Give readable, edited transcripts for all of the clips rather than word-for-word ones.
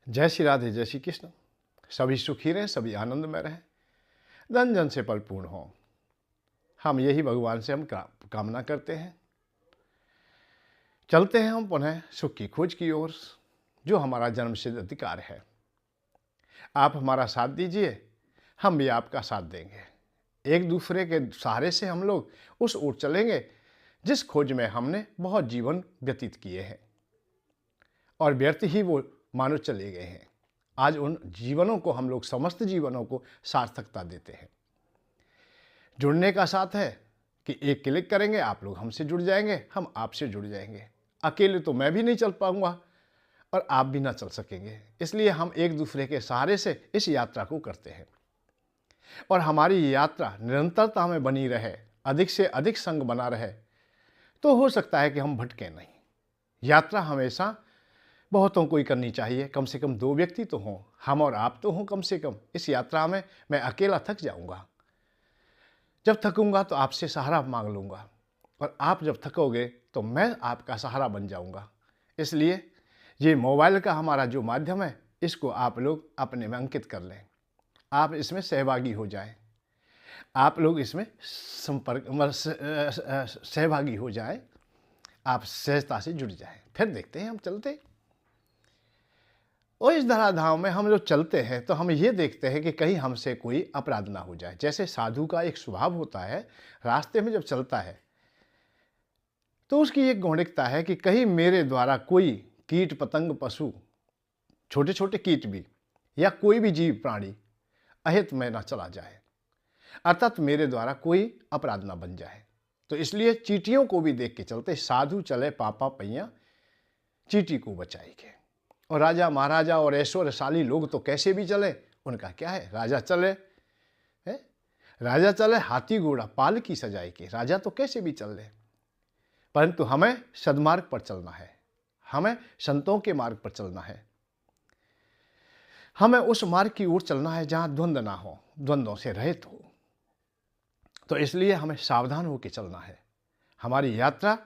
जय श्री राधे, जय श्री कृष्ण। सभी सुखी रहें, सभी आनंद में रहें, धन जन से परिपूर्ण हों। हम यही भगवान से हम कामना करते हैं। चलते हैं हम पुनः सुख की खोज की ओर, जो हमारा जन्मसिद्ध अधिकार है। आप हमारा साथ दीजिए, हम भी आपका साथ देंगे। एक दूसरे के सहारे से हम लोग उस ओर चलेंगे जिस खोज में हमने बहुत जीवन व्यतीत किए हैं और व्यर्थ ही वो मानो चले गए हैं। आज उन जीवनों को हम लोग, समस्त जीवनों को सार्थकता देते हैं। जुड़ने का साथ है कि एक क्लिक करेंगे, आप लोग हमसे जुड़ जाएंगे, हम आपसे जुड़ जाएंगे। अकेले तो मैं भी नहीं चल पाऊंगा और आप भी ना चल सकेंगे, इसलिए हम एक दूसरे के सहारे से इस यात्रा को करते हैं। और हमारी यात्रा निरंतरता में बनी रहे, अधिक से अधिक संग बना रहे, तो हो सकता है कि हम भटके नहीं। यात्रा हमेशा बहुतों को ही करनी चाहिए, कम से कम 2 व्यक्ति तो हों, हम और आप तो हों कम से कम। इस यात्रा में मैं अकेला थक जाऊंगा, जब थकूंगा तो आपसे सहारा मांग लूंगा, और आप जब थकोगे तो मैं आपका सहारा बन जाऊंगा। इसलिए ये मोबाइल का हमारा जो माध्यम है, इसको आप लोग अपने में अंकित कर लें। आप इसमें सहभागी हो जाएं, आप लोग इसमें सहभागी हो जाएं, आप सहजता से जुड़ जाएं। फिर देखते हैं हम चलते। और इस धराधाम में हम लोग चलते हैं तो हम ये देखते हैं कि कहीं हमसे कोई अपराध ना हो जाए। जैसे साधु का एक स्वभाव होता है, रास्ते में जब चलता है तो उसकी एक गौणिकता है कि कहीं मेरे द्वारा कोई कीट पतंग, पशु, छोटे छोटे कीट भी, या कोई भी जीव प्राणी अहित में ना चला जाए, अर्थात मेरे द्वारा कोई अपराध ना बन जाए। तो इसलिए चींटियों को भी देख के चलते। साधु चले पापा पैया, चींटी को बचाएंगे। और राजा महाराजा और ऐश्वर्यशाली लोग तो कैसे भी चले, उनका क्या है। राजा चले हाथी घोड़ा पाल की सजाए के, राजा तो कैसे भी चल ले, परंतु हमें सद्मार्ग पर चलना है, हमें संतों के मार्ग पर चलना है, हमें उस मार्ग की ओर चलना है जहां द्वंद्व ना हो, द्वंद्वों से रहित हो। तो इसलिए हमें सावधान होकर चलना है। हमारी यात्रा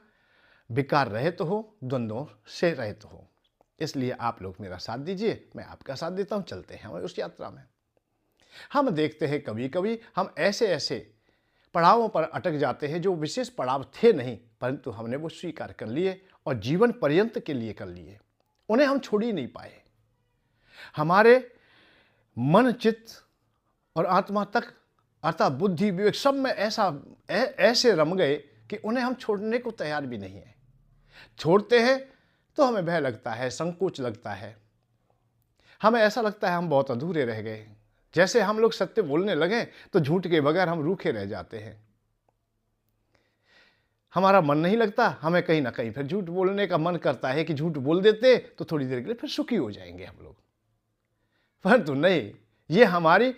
विकार रहित हो, द्वंद्वों से रहित हो। इसलिए आप लोग मेरा साथ दीजिए, मैं आपका साथ देता हूं। चलते हैं उस यात्रा में। हम देखते हैं कभी कभी हम ऐसे ऐसे पड़ावों पर अटक जाते हैं जो विशेष पड़ाव थे नहीं, परंतु हमने वो स्वीकार कर लिए और जीवन पर्यंत के लिए कर लिए। उन्हें हम छोड़ ही नहीं पाए। हमारे मन, चित्त और आत्मा तक, अर्थात बुद्धि विवेक, सब में ऐसे रम गए कि उन्हें हम छोड़ने को तैयार भी नहीं है। छोड़ते हैं तो हमें भय लगता है, संकोच लगता है, हमें ऐसा लगता है हम बहुत अधूरे रह गए। जैसे हम लोग सत्य बोलने लगे तो झूठ के बगैर हम रूखे रह जाते हैं। हमारा मन नहीं लगता, हमें कहीं ना कहीं फिर झूठ बोलने का मन करता है कि झूठ बोल देते तो थोड़ी देर के लिए फिर सुखी हो जाएंगे हम लोग। परंतु नहीं, ये हमारी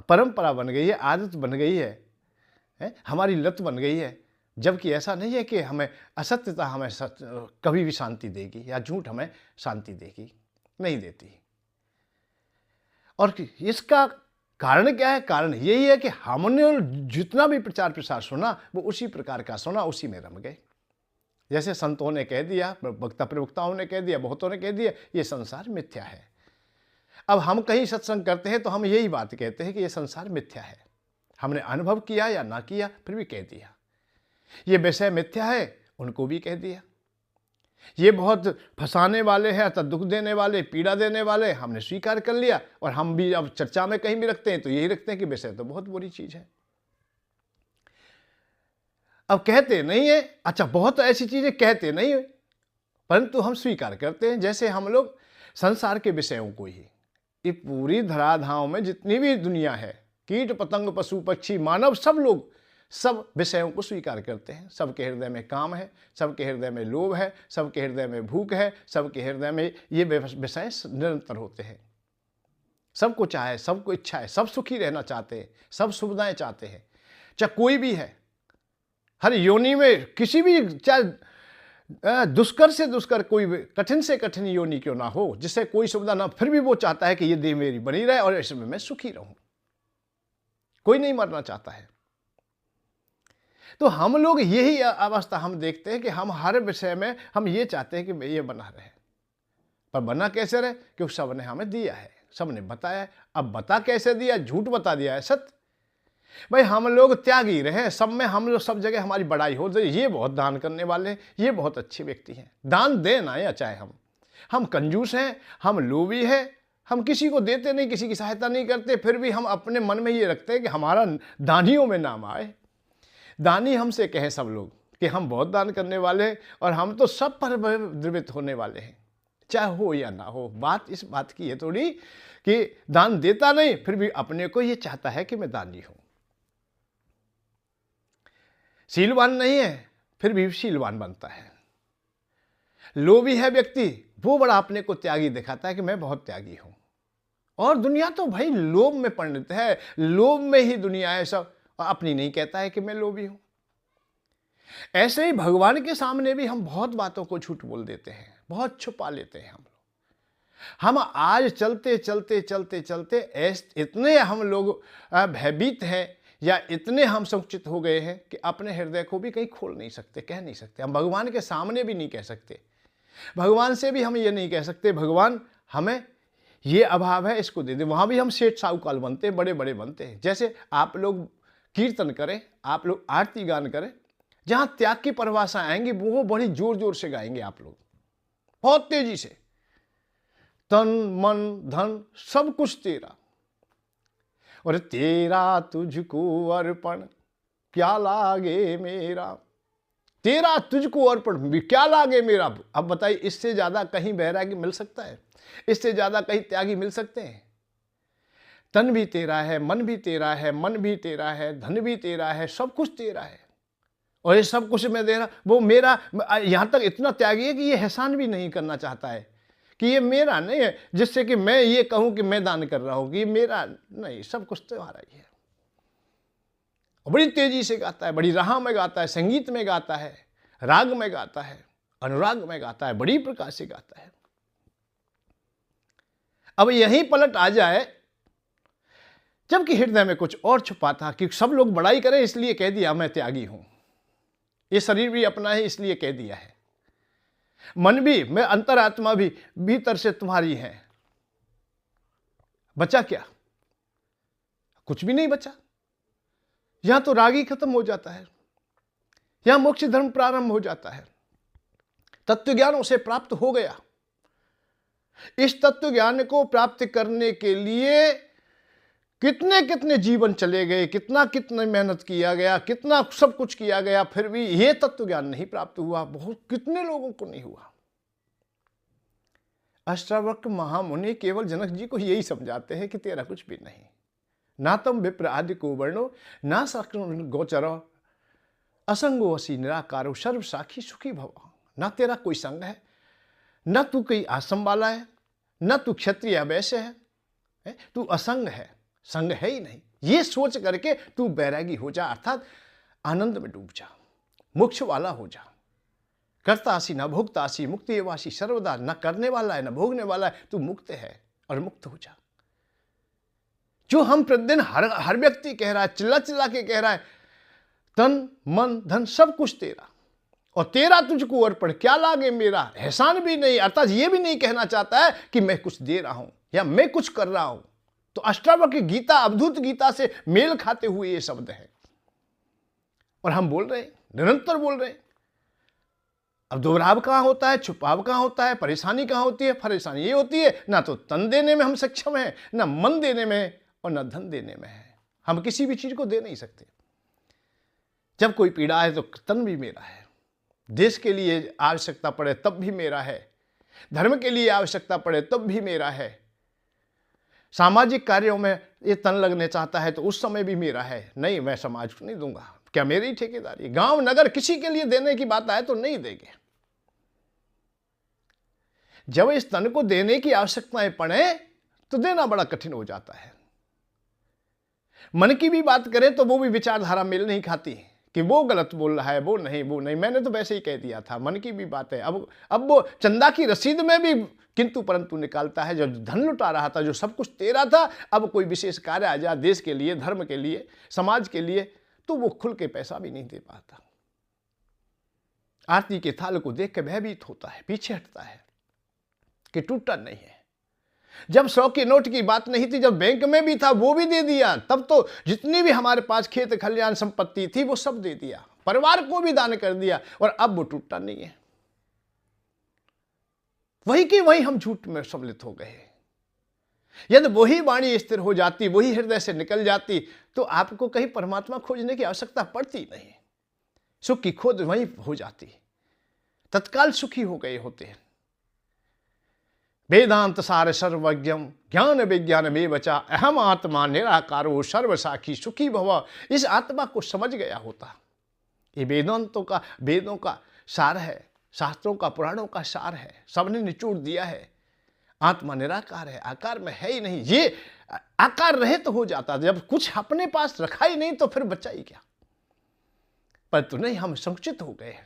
परंपरा बन गई है, आदत बन गई है, हमारी लत बन गई है। जबकि ऐसा नहीं है कि हमें असत्यता हमें कभी भी शांति देगी, या झूठ हमें शांति देगी, नहीं देती। और इसका कारण क्या है? कारण यही है कि हमने जितना भी प्रचार प्रसार सुना वो उसी प्रकार का सुना, उसी में रम गए। जैसे संतों ने कह दिया, वक्ता प्रवक्ताओं ने कह दिया, बहुतों ने कह दिया, ये संसार मिथ्या है। अब हम कहीं सत्संग करते हैं तो हम यही बात कहते हैं कि ये संसार मिथ्या है। हमने अनुभव किया या ना किया, फिर भी कह दिया। ये विषय मिथ्या है, उनको भी कह दिया। ये बहुत फंसाने वाले हैं, अर्थात दुख देने वाले, पीड़ा देने वाले, हमने स्वीकार कर लिया। और हम भी अब चर्चा में कहीं भी रखते हैं तो यही रखते हैं कि विषय तो बहुत बुरी चीज है। अब कहते नहीं है, अच्छा, बहुत ऐसी चीजें कहते नहीं है, परंतु हम स्वीकार करते हैं। जैसे हम लोग संसार के विषयों को ही, ये पूरी धराधाम में जितनी भी दुनिया है, कीट पतंग, पशु पक्षी, मानव, सब लोग सब विषयों को स्वीकार करते हैं। सबके हृदय में काम है, सबके हृदय में लोभ है, सबके हृदय में भूख है, सबके हृदय में ये विषय निरंतर होते हैं। सबको चाहे, सबको इच्छा है, सब सुखी रहना चाहते हैं, सब सुविधाएं चाहते हैं, चाहे कोई भी है। हर योनि में किसी भी, चाहे दुष्कर से दुष्कर, कोई कठिन से कठिन योनि क्यों ना हो, जिससे कोई सुविधा ना, फिर भी वो चाहता है कि ये देह मेरी बनी रहे और इसमें मैं सुखी रहूं। कोई नहीं मरना चाहता है। तो हम लोग यही अवस्था हम देखते हैं कि हम हर विषय में हम ये चाहते हैं कि ये बना रहे, पर बना कैसे रहे? क्योंकि सब ने हमें दिया है, सब ने बताया है। अब बता कैसे दिया? झूठ बता दिया है, सत्य। भाई हम लोग त्यागी रहे, सब में हम लोग, सब जगह हमारी बड़ाई हो तो ये बहुत दान करने वाले हैं, ये बहुत अच्छे व्यक्ति हैं। दान देना या चाहे हम कंजूस हैं, हम लोभी हैं, हम किसी को देते नहीं, किसी की सहायता नहीं करते, फिर भी हम अपने मन में ये रखते हैं कि हमारा दानियों में नाम आए। दानी हमसे कहें सब लोग कि हम बहुत दान करने वाले हैं और हम तो सब पर द्रवित होने वाले हैं, चाहे हो या ना हो। बात इस बात की है थोड़ी कि दान देता नहीं, फिर भी अपने को ये चाहता है कि मैं दानी हूं। शीलवान नहीं है, फिर भी शीलवान बनता है। लोभी है व्यक्ति, वो बड़ा अपने को त्यागी दिखाता है कि मैं बहुत त्यागी हूं। और दुनिया तो भाई लोभ में परिणत है, लोभ में ही दुनिया है सब, अपनी नहीं कहता है कि मैं लोभी हूं। ऐसे ही भगवान के सामने भी हम बहुत बातों को झूठ बोल देते हैं, बहुत छुपा लेते हैं हम आज चलते चलते चलते चलते इतने हम लोग भयभीत हैं या इतने हम संकुचित हो गए हैं कि अपने हृदय को भी कहीं खोल नहीं सकते, कह नहीं सकते। हम भगवान के सामने भी नहीं कह सकते, भगवान से भी हम ये नहीं कह सकते भगवान हमें ये अभाव है, इसको दे दे। वहां भी हम सेठ साहूकार बनते हैं, बड़े बड़े बनते हैं। जैसे आप लोग कीर्तन करें, आप लोग आरती गान करें, जहां त्याग की परिभाषा आएंगी वो बड़ी जोर जोर से गाएंगे आप लोग, बहुत तेजी से। तन मन धन सब कुछ तेरा, और तेरा तुझको अर्पण क्या लागे मेरा, तेरा तुझको अर्पण क्या लागे मेरा। अब बताइए, इससे ज्यादा कहीं बैरागी मिल सकता है? इससे ज्यादा कहीं त्यागी मिल सकते हैं? तन भी तेरा है, मन भी तेरा है, मन भी तेरा है, धन भी तेरा है, सब कुछ तेरा है, और ये सब कुछ मैं दे रहा। वो मेरा, यहां तक इतना त्यागी है कि ये एहसान भी नहीं करना चाहता है कि ये मेरा नहीं है, जिससे कि मैं ये कहूं कि मैं दान कर रहा हूं कि ये मेरा नहीं, सब कुछ तुम्हारा ही है। और बड़ी तेजी से गाता है, बड़ी राह में गाता है, संगीत में गाता है, राग में गाता है, अनुराग में गाता है, बड़ी प्रकार से गाता है। अब यही पलट आ जाए जबकि हृदय में कुछ और छुपा था कि सब लोग बड़ाई करें इसलिए कह दिया मैं त्यागी हूं, ये शरीर भी अपना है इसलिए कह दिया है, मन भी, मैं अंतरात्मा भी भीतर से तुम्हारी है। बचा क्या? कुछ भी नहीं बचा। यहां तो राग ही खत्म हो जाता है, यहां मोक्ष धर्म प्रारंभ हो जाता है। तत्व ज्ञान उसे प्राप्त हो गया। इस तत्व ज्ञान को प्राप्त करने के लिए कितने कितने जीवन चले गए, कितना कितने मेहनत किया गया, कितना सब कुछ किया गया, फिर भी यह तत्व ज्ञान नहीं प्राप्त हुआ। बहुत कितने लोगों को नहीं हुआ। अष्टावक्र महामुनि केवल जनक जी को यही समझाते हैं कि तेरा कुछ भी नहीं, ना तम विप्र आदि को वर्णो, ना सक्र गोचरो, असंगो असी निराकारो, सर्व साखी सुखी भव। ना तेरा कोई संग है, न तू कोई आश्रम वाला है, न तू क्षत्रिय वैश्य है, तू असंग है, संग है ही नहीं। ये सोच करके तू बैरागी हो जा, अर्थात आनंद में डूब जा, मोक्ष वाला हो जा। कर्तासी न भोक्तासी, मुक्ति एवासी सर्वदा, न करने वाला है न भोगने वाला है, तू मुक्त है और मुक्त हो जा। जो हम प्रतिदिन हर व्यक्ति कह रहा है, चिल्ला चिल्ला के कह रहा है, तन मन धन सब कुछ तेरा, और तेरा तुझको अर्पण क्या लागे मेरा, एहसान भी नहीं, अर्थात ये भी नहीं कहना चाहता है कि मैं कुछ दे रहा हूं या मैं कुछ कर रहा हूं। तो अष्टावक्र गीता, अवधूत गीता से मेल खाते हुए ये शब्द है, और हम बोल रहे हैं, निरंतर बोल रहे हैं। अब दोहराव कहां होता है, छुपाव कहां होता है, परेशानी कहां होती है? परेशानी ये होती है ना तो तन देने में हम सक्षम हैं, ना मन देने में, और ना धन देने में है। हम किसी भी चीज को दे नहीं सकते। जब कोई पीड़ा है तो तन भी मेरा है, देश के लिए आवश्यकता पड़े तब भी मेरा है, धर्म के लिए आवश्यकता पड़े तब भी मेरा है, सामाजिक कार्यों में ये तन लगने चाहता है तो उस समय भी मेरा है। नहीं, मैं समाज को नहीं दूंगा, क्या मेरी ठेकेदारी? गांव नगर किसी के लिए देने की बात आए तो नहीं देंगे। जब इस तन को देने की आवश्यकताएं पड़े तो देना बड़ा कठिन हो जाता है। मन की भी बात करें तो वो भी विचारधारा मेल नहीं खाती कि वो गलत बोल रहा है, वो नहीं, मैंने तो वैसे ही कह दिया था। मन की भी बात है। अब वो चंदा की रसीद में भी किंतु परंतु निकालता है। जो धन लुटा रहा था, जो सब कुछ तेरा था, अब कोई विशेष कार्य आ जाए देश के लिए, धर्म के लिए, समाज के लिए, तो वो खुल के पैसा भी नहीं दे पाता। आरती के थाल को देख के भयभीत होता है, पीछे हटता है। कि टूटा नहीं है। जब 100 के नोट की बात नहीं थी, जब बैंक में भी था वो भी दे दिया, तब तो जितनी भी हमारे पास खेत खलियान संपत्ति थी वो सब दे दिया, परिवार को भी दान कर दिया, और अब वो टूटा नहीं है। वही कि वही हम झूठ में सम्मिलित हो गए। यदि वही वाणी स्थिर हो जाती, वही हृदय से निकल जाती, तो आपको कहीं परमात्मा खोजने की आवश्यकता पड़ती नहीं। सुख की खोज वही हो जाती, तत्काल सुखी हो गए होते हैं। वेदांत सार सर्वज्ञम ज्ञान विज्ञान में बचा अहम आत्मा निराकारो सर्वसाखी सुखी भव, इस आत्मा को समझ गया होता। ये वेदों का सार है, शास्त्रों का, पुराणों का सार है, सबने निचोड़ दिया है। आत्मा निराकार है, आकार में है ही नहीं। ये आकार रहे तो हो जाता, जब कुछ अपने पास रखा ही नहीं तो फिर बचा ही क्या। परंतु नहीं, हम संकुचित हो गए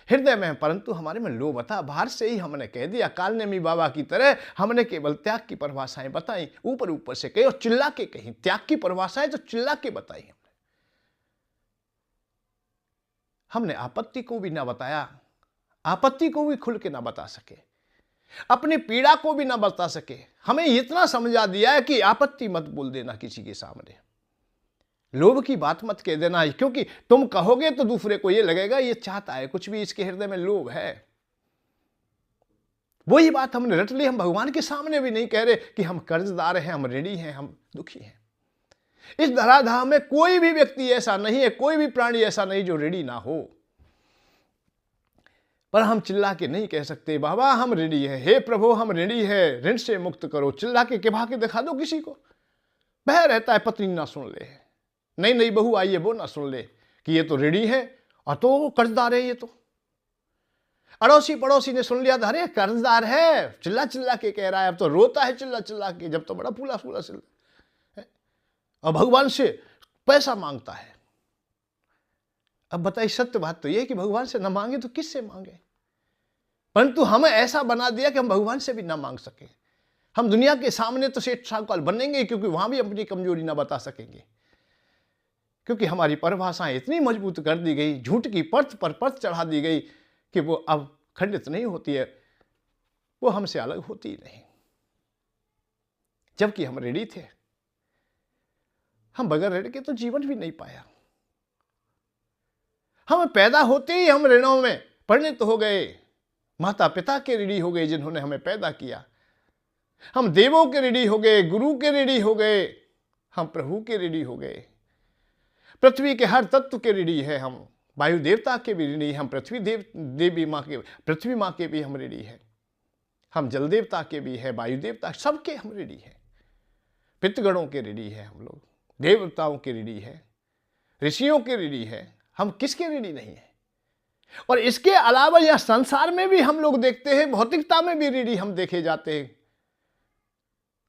हृदय में, परंतु हमारे में लोभ था। बाहर से ही हमने कह दिया, कालनेमी बाबा की तरह हमने केवल त्याग की परिभाषाएं बताई, ऊपर ऊपर से कही और चिल्ला के कही। त्याग की परिभाषाएं तो चिल्ला के बताई हमने आपत्ति को भी ना बताया, आपत्ति को भी खुल के ना बता सके, अपनी पीड़ा को भी ना बता सके। हमें इतना समझा दिया है कि आपत्ति मत बोल देना किसी के सामने, लोभ की बात मत कह देना, क्योंकि तुम कहोगे तो दूसरे को ये लगेगा ये चाहता है कुछ भी, इसके हृदय में लोभ है। वही बात हमने रट ली। हम भगवान के सामने भी नहीं कह रहे कि हम कर्जदार हैं, हम ऋणी हैं, हम दुखी हैं। इस धराधाम में कोई भी व्यक्ति ऐसा नहीं है, कोई भी प्राणी ऐसा नहीं जो ऋणी ना हो। पर हम चिल्ला के नहीं कह सकते बाबा हम ऋणी हैं, हे प्रभु हम ऋणी हैं, ऋण से मुक्त करो। चिल्ला के किभा के दिखा दो किसी को, बह रहता है, पत्नी ना सुन ले, नई नई बहू आई है वो ना सुन ले कि ये तो ऋणी है और तो कर्जदार है। ये तो अड़ोसी पड़ोसी ने सुन लिया था, अरे कर्जदार है, चिल्ला चिल्ला के कह रहा है, अब तो रोता है चिल्ला चिल्ला के, जब तो बड़ा फूला फूला चिल्ला, और भगवान से पैसा मांगता है। अब बताइए, सत्य बात तो ये कि भगवान से ना मांगे तो किससे मांगे। परंतु हमें ऐसा बना दिया कि हम भगवान से भी ना मांग सके। हम दुनिया के सामने तो सेठ साहूकार बनेंगे, क्योंकि वहां भी अपनी कमजोरी ना बता सकेंगे, क्योंकि हमारी परिभाषाएं इतनी मजबूत कर दी गई, झूठ की परत पर परत चढ़ा दी गई कि वो अब खंडित नहीं होती है, वो हमसे अलग होती ही नहीं। जबकि हम ऋणी थे, हम बगैर ऋण के तो जीवन भी नहीं पाया। हम पैदा होते ही हम ऋणों में परिणत हो गए, माता पिता के ऋणी हो गए जिन्होंने हमें पैदा किया। हम देवों के ऋणी हो गए, गुरु के ऋणी हो गए, हम प्रभु के ऋणी हो गए, पृथ्वी के हर तत्व के ऋणी है हम, वायु देवता के भी ऋणी, हम देवी माँ के, पृथ्वी माँ के भी हम ऋणी है, हम जल देवता के भी है, वायु देवता सबके हम ऋणी है, पितृगणों के ऋणी है, हम लोग देवताओं के ऋणी है, ऋषियों के ऋणी है, हम किसके ऋणी नहीं है। और इसके अलावा यह संसार में भी हम लोग देखते हैं, भौतिकता में भी ऋणी हम देखे जाते हैं।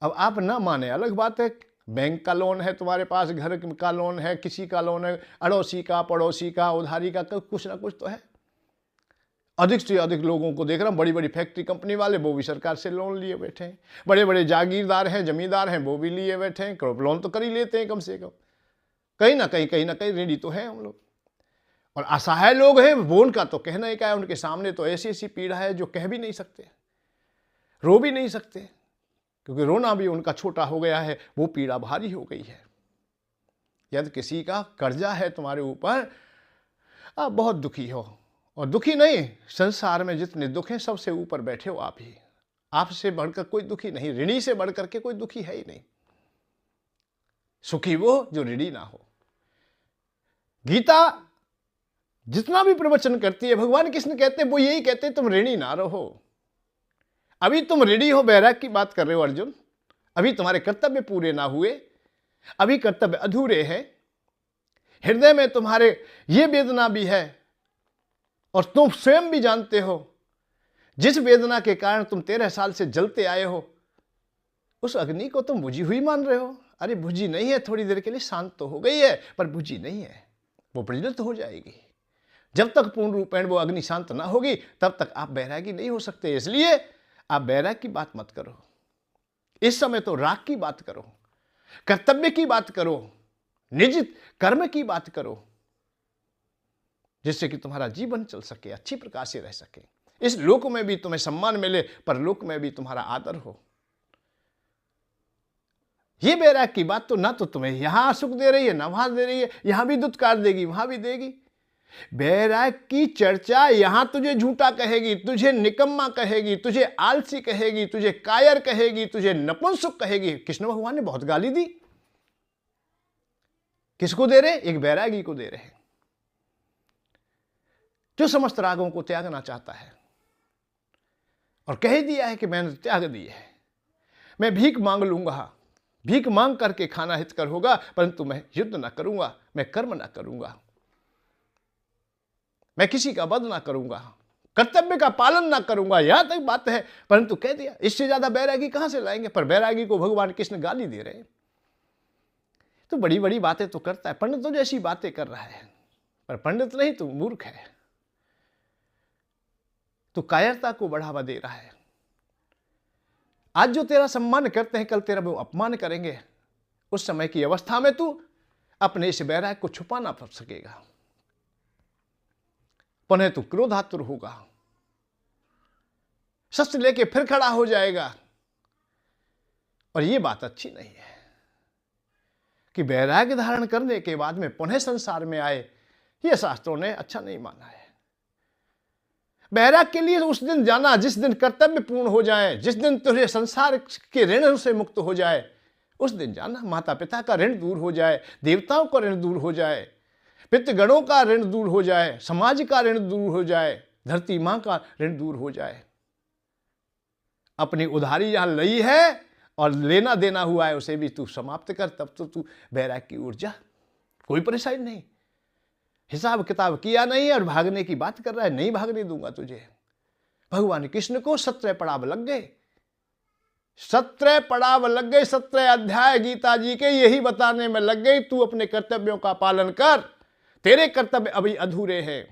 अब आप ना माने अलग बात है, बैंक का लोन है तुम्हारे पास, घर का लोन है, किसी का लोन है, अड़ोसी का, पड़ोसी का, उधारी का, कुछ ना कुछ तो है। अधिक से अधिक लोगों को देख रहा हूं, बड़ी बड़ी फैक्ट्री कंपनी वाले वो भी सरकार से लोन लिए बैठे हैं, बड़े बड़े जागीरदार हैं, जमींदार हैं, वो भी लिए बैठे हैं, क्रॉप लोन तो कर ही लेते हैं कम से कम। कहीं ना कहीं ऋणी तो है हम लोग। और असहाय लोग हैं वो, उनका तो कहना ही क्या है, उनके सामने तो ऐसी ऐसी पीड़ा है जो कह भी नहीं सकते, रो भी नहीं सकते, क्योंकि रोना भी उनका छोटा हो गया है, वो पीड़ा भारी हो गई है। यदि किसी का कर्जा है तुम्हारे ऊपर, आप बहुत दुखी हो, और दुखी नहीं, संसार में जितने दुख हैं सबसे ऊपर बैठे हो आप ही, आपसे बढ़कर कोई दुखी नहीं, ऋणी से बढ़कर के कोई दुखी है ही नहीं। सुखी वो जो ऋणी ना हो। गीता जितना भी प्रवचन करती है, भगवान कृष्ण कहते हैं, वो यही कहते हैं तुम ऋणी ना रहो। अभी तुम ऋणी हो, बैराग की बात कर रहे हो अर्जुन, अभी तुम्हारे कर्तव्य पूरे ना हुए, अभी कर्तव्य अधूरे हैं, हृदय में तुम्हारे ये वेदना भी है, और तुम स्वयं भी जानते हो जिस वेदना के कारण तुम 13 साल से जलते आए हो, उस अग्नि को तुम बुझी हुई मान रहे हो। अरे बुझी नहीं है, थोड़ी देर के लिए शांत तो हो गई है, पर बुझी नहीं है, वो प्रज्वलित हो जाएगी। जब तक पूर्ण रूपेण वो अग्नि शांत ना होगी, तब तक आप बैरागी नहीं हो सकते। इसलिए आप बैराग की बात मत करो, इस समय तो राग की बात करो, कर्तव्य की बात करो, निज कर्म की बात करो, जिससे कि तुम्हारा जीवन चल सके, अच्छी प्रकार से रह सके। इस लोक में भी तुम्हें सम्मान मिले, परलोक में भी तुम्हारा आदर हो। ये बैराग की बात तो ना तो तुम्हें यहां सुख दे रही है ना वहां दे रही है, यहां भी दुत्कार देगी वहां भी देगी। बैराग की चर्चा यहां तुझे झूठा कहेगी, तुझे निकम्मा कहेगी, तुझे आलसी कहेगी, तुझे कायर कहेगी, तुझे नपुंसक कहेगी। कृष्ण भगवान ने बहुत गाली दी। किसको दे रहे? एक बैरागी को दे रहे, जो समस्त रागों को त्यागना चाहता है और कह दिया है कि मैंने त्याग दिए है, मैं भीख मांग लूंगा, भीख मांग करके खाना हितकर होगा, परंतु मैं युद्ध ना करूंगा, मैं कर्म ना करूंगा, मैं किसी का वध ना करूंगा, कर्तव्य का पालन ना करूंगा, यहां तक बात है। परंतु कह दिया, इससे ज्यादा बैरागी कहां से लाएंगे? पर बैरागी को भगवान कृष्ण गाली दे रहे हैं। तो बड़ी बड़ी बातें तो करता है, पंडितों जैसी बातें कर रहा है, पर पंडित नहीं तो मूर्ख है, तो कायरता को बढ़ावा दे रहा है। आज जो तेरा सम्मान करते हैं, कल तेरा वो अपमान करेंगे। उस समय की अवस्था में तू अपने इस बैराग को छुपा ना पा सकेगा, पुनः तू क्रोधातुर होगा, शस्त्र लेके फिर खड़ा हो जाएगा। और ये बात अच्छी नहीं है कि बैराग्य धारण करने के बाद में पुनः संसार में आए, ये शास्त्रों ने अच्छा नहीं माना है। बैराग के लिए उस दिन जाना जिस दिन कर्तव्य पूर्ण हो जाए, जिस दिन तुझे संसार के ऋण से मुक्त हो जाए, उस दिन जाना। माता पिता का ऋण दूर हो जाए, देवताओं का ऋण दूर हो जाए, पितृगणों का ऋण दूर हो जाए, समाज का ऋण दूर हो जाए, धरती मां का ऋण दूर हो जाए। अपनी उधारी यहां लई है और लेना देना हुआ है, उसे भी तू समाप्त कर, तब तो तू बैराग की ओर जा, कोई परेशानी नहीं। हिसाब किताब किया नहीं और भागने की बात कर रहा है, नहीं भागने दूंगा तुझे। भगवान कृष्ण को 17 पड़ाव लग गए, 17 पड़ाव लग गए, 17 अध्याय गीता जी के यही बताने में लग गई, तू अपने कर्तव्यों का पालन कर, तेरे कर्तव्य अभी अधूरे हैं।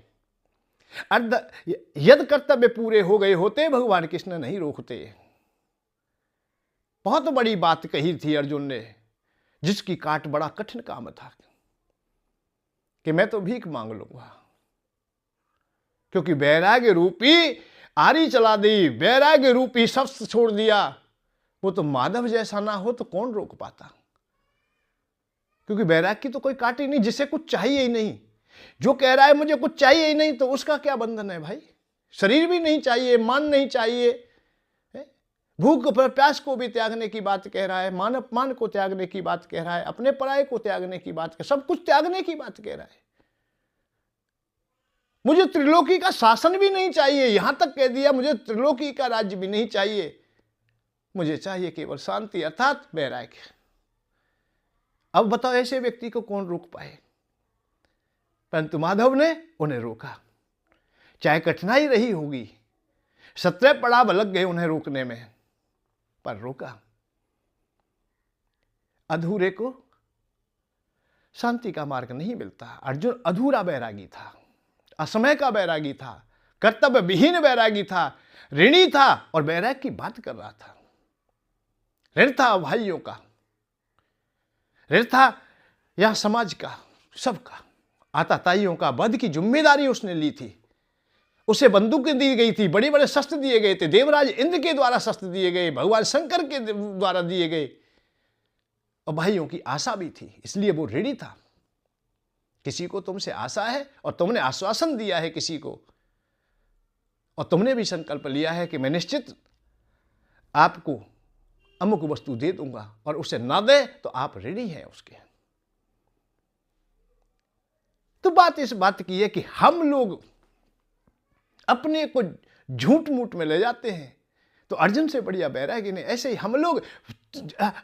यदि कर्तव्य पूरे हो गए होते, भगवान कृष्ण नहीं रोकते। बहुत बड़ी बात कही थी अर्जुन ने, जिसकी काट बड़ा कठिन काम था, कि मैं तो भीख मांग लूंगा, क्योंकि वैराग्य रूपी आरी चला दी, वैराग्य रूपी शस्त्र छोड़ दिया। वो तो माधव जैसा ना हो तो कौन रोक पाता, क्योंकि वैराग्य की तो कोई काट ही नहीं, जिसे कुछ चाहिए ही नहीं। जो कह रहा है मुझे कुछ चाहिए ही नहीं, तो उसका क्या बंधन है भाई? शरीर भी नहीं चाहिए, मान नहीं चाहिए, भूख प्यास को भी त्यागने की बात कह रहा है, मान अपमान को त्यागने की बात कह रहा है, अपने पराये को त्यागने की बात कह, सब कुछ त्यागने की बात कह रहा है। मुझे त्रिलोकी का शासन भी नहीं चाहिए, यहां तक कह दिया मुझे त्रिलोकी का राज्य भी नहीं चाहिए, मुझे चाहिए केवल शांति, अर्थात वैराग्य। अब बताओ ऐसे व्यक्ति को कौन रोक पाए? परंतु माधव ने उन्हें रोका, चाहे कठिनाई रही होगी, 17 पड़ाव लग गए उन्हें रोकने में, पर रोका। अधूरे को शांति का मार्ग नहीं मिलता। अर्जुन अधूरा बैरागी था, असमय का बैरागी था, कर्तव्य विहीन बैरागी था, ऋणी था और बैराग की बात कर रहा था। ऋण था भाइयों का, ऋण था या समाज का, सबका। आताताइयों का वध की जिम्मेदारी उसने ली थी, उसे बंदूकें दी गई थी, बड़े बड़े शस्त्र दिए गए थे, देवराज इंद्र के द्वारा शस्त्र दिए गए, भगवान शंकर के द्वारा दिए गए, और भाइयों की आशा भी थी, इसलिए वो ऋणी था। किसी को तुमसे आशा है और तुमने आश्वासन दिया है किसी को, और तुमने भी संकल्प लिया है कि मैं निश्चित आपको अमुक वस्तु दे दूंगा, और उसे ना दे तो आप ऋणी हैं उसके। तो बात इस बात की है कि हम लोग अपने को झूठ मूठ में ले जाते हैं, तो अर्जुन से बढ़िया बैरागी नहीं। ऐसे ही हम लोग,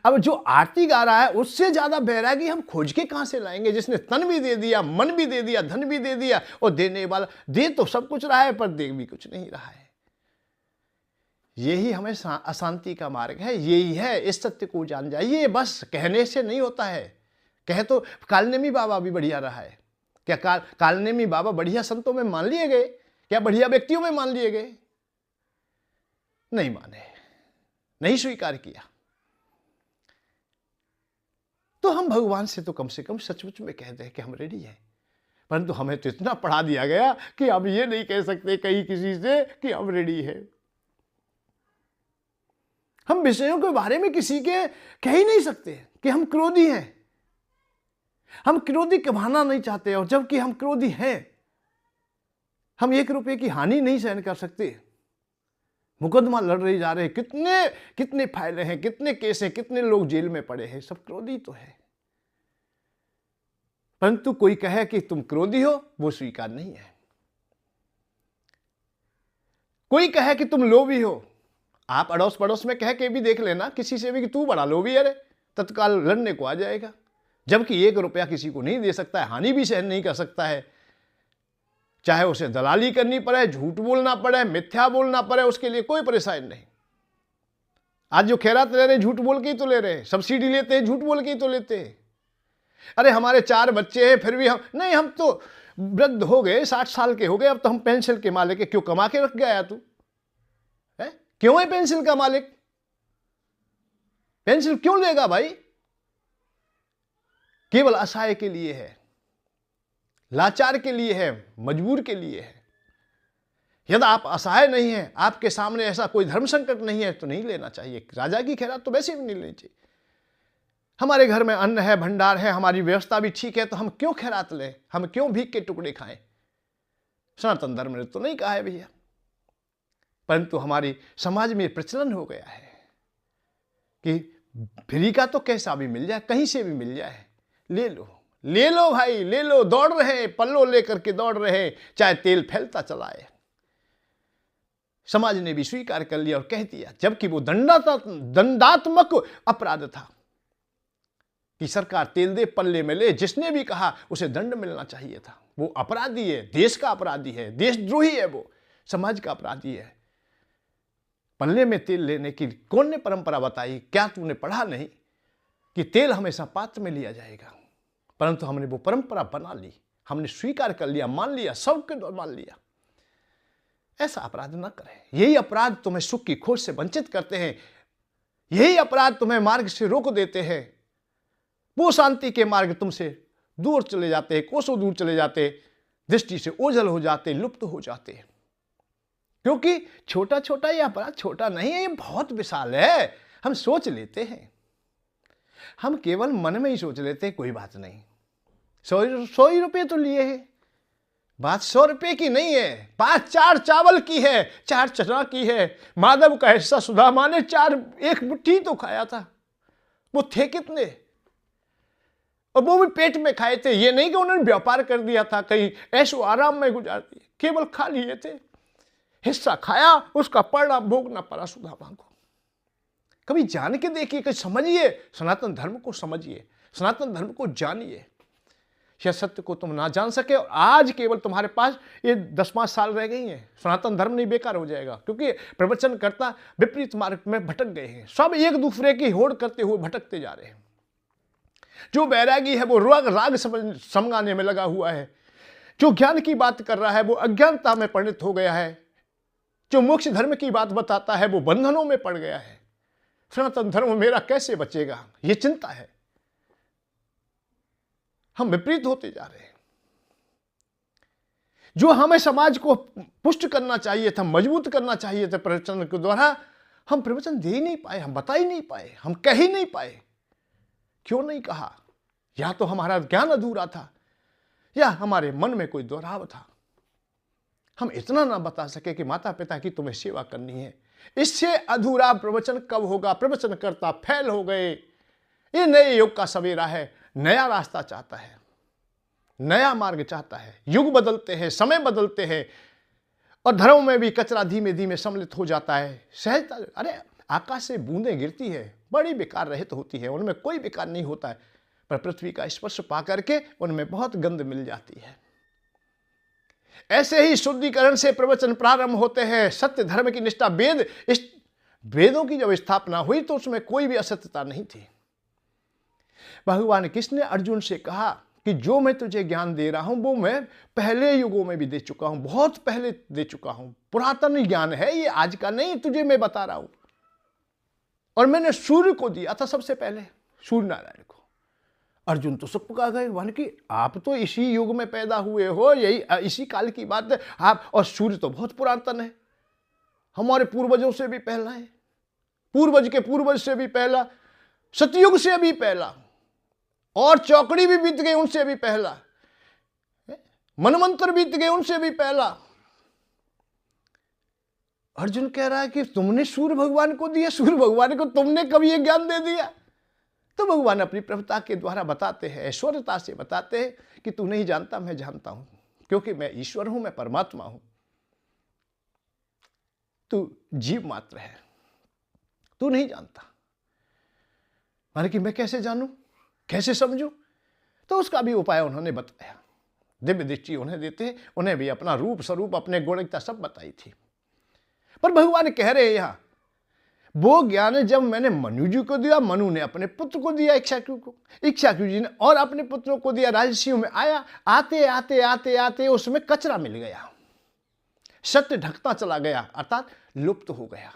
अब जो आरती गा रहा है उससे ज्यादा बैरागी हम खोज के कहां से लाएंगे, जिसने तन भी दे दिया, मन भी दे दिया, धन भी दे दिया, और देने वाला दे तो सब कुछ रहा है पर दे भी कुछ नहीं रहा है। यही हमें अशांति का मार्ग है, यही है। इस सत्य को जान जाइए, बस कहने से नहीं होता है। कहे तो कालनेमी बाबा भी बढ़िया रहा है क्या? कालनेमी बाबा बढ़िया संतों में मान लिए गए क्या? बढ़िया व्यक्तियों में मान लिए गए? नहीं माने, नहीं स्वीकार किया। तो हम भगवान से तो कम से कम सचमुच में कह दें कि हम रेडी हैं, परंतु हमें तो इतना पढ़ा दिया गया कि अब ये नहीं कह सकते कहीं किसी से कि हम रेडी है। हम विषयों के बारे में किसी के कह ही नहीं सकते कि हम क्रोधी हैं। हम क्रोधी कहना नहीं चाहते, और जबकि हम क्रोधी हैं। हम 1 रुपए की हानि नहीं सहन कर सकते। मुकदमा लड़ रहे जा रहे हैं, कितने कितने फायदे हैं, कितने केस हैं, कितने लोग जेल में पड़े हैं, सब क्रोधी तो है। परंतु कोई कहे कि तुम क्रोधी हो, वो स्वीकार नहीं है। कोई कहे कि तुम लोभी हो, आप अड़ोस पड़ोस में कह के भी देख लेना किसी से भी कि तू बड़ा लोभी है रे, तत्काल लड़ने को आ जाएगा। जबकि 1 रुपया किसी को नहीं दे सकता है, हानि भी सहन नहीं कर सकता है, चाहे उसे दलाली करनी पड़े, झूठ बोलना पड़े, मिथ्या बोलना पड़े, उसके लिए कोई परेशानी नहीं। आज जो खैरात ले रहे हैं, झूठ बोल के ही तो ले रहे हैं, सब्सिडी लेते हैं, झूठ बोल के ही तो लेते हैं। अरे हमारे 4 बच्चे हैं, फिर भी हम नहीं, हम तो वृद्ध हो गए, 60 साल के हो गए, अब तो हम पेंशन के मालिक है। क्यों कमा के रख गया तू है? क्यों है पेंशन का मालिक? पेंशन क्यों लेगा भाई? केवल असहाय के लिए है, लाचार के लिए है, मजबूर के लिए है। यदि आप असहाय नहीं हैं, आपके सामने ऐसा कोई धर्म संकट नहीं है, तो नहीं लेना चाहिए। राजा की खैरात तो वैसे भी नहीं लेनी चाहिए। हमारे घर में अन्न है, भंडार है, हमारी व्यवस्था भी ठीक है, तो हम क्यों खैरात लें? हम क्यों भीख के टुकड़े खाएं? सनातन धर्म ने तो नहीं कहा है भैया। परंतु हमारी समाज में प्रचलन हो गया है कि फ्री का तो कैसा भी मिल जाए, कहीं से भी मिल जाए, ले लो, ले लो भाई, ले लो। दौड़ रहे, पल्लो लेकर के दौड़ रहे, चाहे तेल फैलता चलाए। समाज ने भी स्वीकार कर लिया और कह दिया, जबकि वो दंडात्मक अपराध था कि सरकार तेल दे, पल्ले में ले। जिसने भी कहा उसे दंड मिलना चाहिए था। वो अपराधी है, देश का अपराधी है, देशद्रोही है, वो समाज का अपराधी है। पल्ले में तेल लेने की कौन ने परंपरा बताई? क्या तूने पढ़ा नहीं कि तेल हमेशा पात्र में लिया जाएगा? परंतु हमने वो परंपरा बना ली, हमने स्वीकार कर लिया, मान लिया, सबके द्वारा मान लिया। ऐसा अपराध न करें। यही अपराध तुम्हें सुख की खोज से वंचित करते हैं, यही अपराध तुम्हें मार्ग से रोक देते हैं। वो शांति के मार्ग तुमसे दूर चले जाते हैं, कोसों दूर चले जाते, दृष्टि से ओझल हो जाते, लुप्त हो जाते। क्योंकि छोटा छोटा ये अपराध छोटा नहीं है, ये बहुत विशाल है। हम सोच लेते हैं, हम केवल मन में ही सोच लेते हैं, कोई बात नहीं, 100 रुपये तो लिए हैं। बात 100 रुपये की नहीं है, 4 चावल की है, 4 चना की है। माधव का हिस्सा सुदामा ने 1 मुट्ठी तो खाया था। वो थे कितने, और वो भी पेट में खाए थे। ये नहीं कि उन्होंने व्यापार कर दिया था, कहीं ऐशो आराम में गुजार दिए, केवल खा लिए थे। हिस्सा खाया, उसका परिणाम भोगना पड़ा सुदामा को। कभी जान के देखिए, कभी समझिए, सनातन धर्म को समझिए, सनातन धर्म को जानिए। यह सत्य को तुम ना जान सके और आज केवल तुम्हारे पास ये 10-5 साल रह गई हैं, सनातन धर्म नहीं बेकार हो जाएगा। क्योंकि प्रवचनकर्ता विपरीत मार्ग में भटक गए हैं, सब एक दूसरे की होड़ करते हुए भटकते जा रहे हैं। जो बैरागी है वो राग समझाने में लगा हुआ है, जो ज्ञान की बात कर रहा है वो अज्ञानता में परिणत हो गया है, जो मोक्ष धर्म की बात बताता है वो बंधनों में पड़ गया है। सनातन धर्म मेरा कैसे बचेगा, ये चिंता है। हम विपरीत होते जा रहे हैं। जो हमें समाज को पुष्ट करना चाहिए था, मजबूत करना चाहिए था प्रवचन के द्वारा, हम प्रवचन दे ही नहीं पाए, हम बता ही नहीं पाए, हम कह ही नहीं पाए। क्यों नहीं कहा? या तो हमारा ज्ञान अधूरा था, या हमारे मन में कोई दोहराव था। हम इतना ना बता सके कि माता पिता की तुम्हें सेवा करनी है। इससे अधूरा प्रवचन कब होगा? प्रवचन करता फैल हो गए। ये नए युग का सवेरा है, नया रास्ता चाहता है, नया मार्ग चाहता है। युग बदलते हैं, समय बदलते हैं, और धर्म में भी कचरा धीमे धीमे सम्मिलित हो जाता है। सहजता, अरे आकाश से बूंदें गिरती है, बड़ी बेकार रहित होती है, उनमें कोई बेकार नहीं होता है, पर पृथ्वी का स्पर्श पा करके उनमें बहुत गंध मिल जाती है। ऐसे ही शुद्धिकरण से प्रवचन प्रारंभ होते हैं। सत्य धर्म की निष्ठा, वेदों की जब स्थापना हुई तो उसमें कोई भी असत्यता नहीं थी। भगवान कृष्ण ने अर्जुन से कहा कि जो मैं तुझे ज्ञान दे रहा हूं वो मैं पहले युगों में भी दे चुका हूं, बहुत पहले दे चुका हूं। पुरातन ज्ञान है ये, आज का नहीं, तुझे मैं बता रहा हूं। और मैंने सूर्य को दिया था सबसे पहले, सूर्य नारायण को। अर्जुन तो सब पका गए, मान कि आप तो इसी युग में पैदा हुए हो, यही इसी काल की बात है आप। और सूर्य तो बहुत पुरातन है, हमारे पूर्वजों से भी पहला है, पूर्वज के पूर्वज से भी पहला, सतयुग से भी पहला, और चौकड़ी भी बीत गई उनसे भी पहला, मनवंतर बीत गए उनसे भी पहला। अर्जुन कह रहा है कि तुमने सूर्य भगवान को दिया, सूर्य भगवान को तुमने कभी ये ज्ञान दे दिया? तो भगवान अपनी प्रभुता के द्वारा बताते हैं, ऐश्वर्यता से बताते हैं कि तू नहीं जानता, मैं जानता हूं, क्योंकि मैं ईश्वर हूं, मैं परमात्मा हूं, तू जीव मात्र है, तू नहीं जानता। माने कि मैं कैसे जानूं, कैसे समझूं? तो उसका भी उपाय उन्होंने बताया। दिव्य दृष्टि उन्हें देते हैं, उन्हें भी अपना रूप स्वरूप, अपने गुणिकता सब बताई थी। पर भगवान कह रहे हैं यहां, वो ज्ञान जब मैंने मनु जी को दिया, मनु ने अपने पुत्र को दिया इक्ष्वाकु को, इक्ष्वाकु जी ने और अपने पुत्रों को दिया, राजर्षियों में आया, आते आते आते आते उसमें कचरा मिल गया, सत्य ढकता चला गया, अर्थात लुप्त हो गया।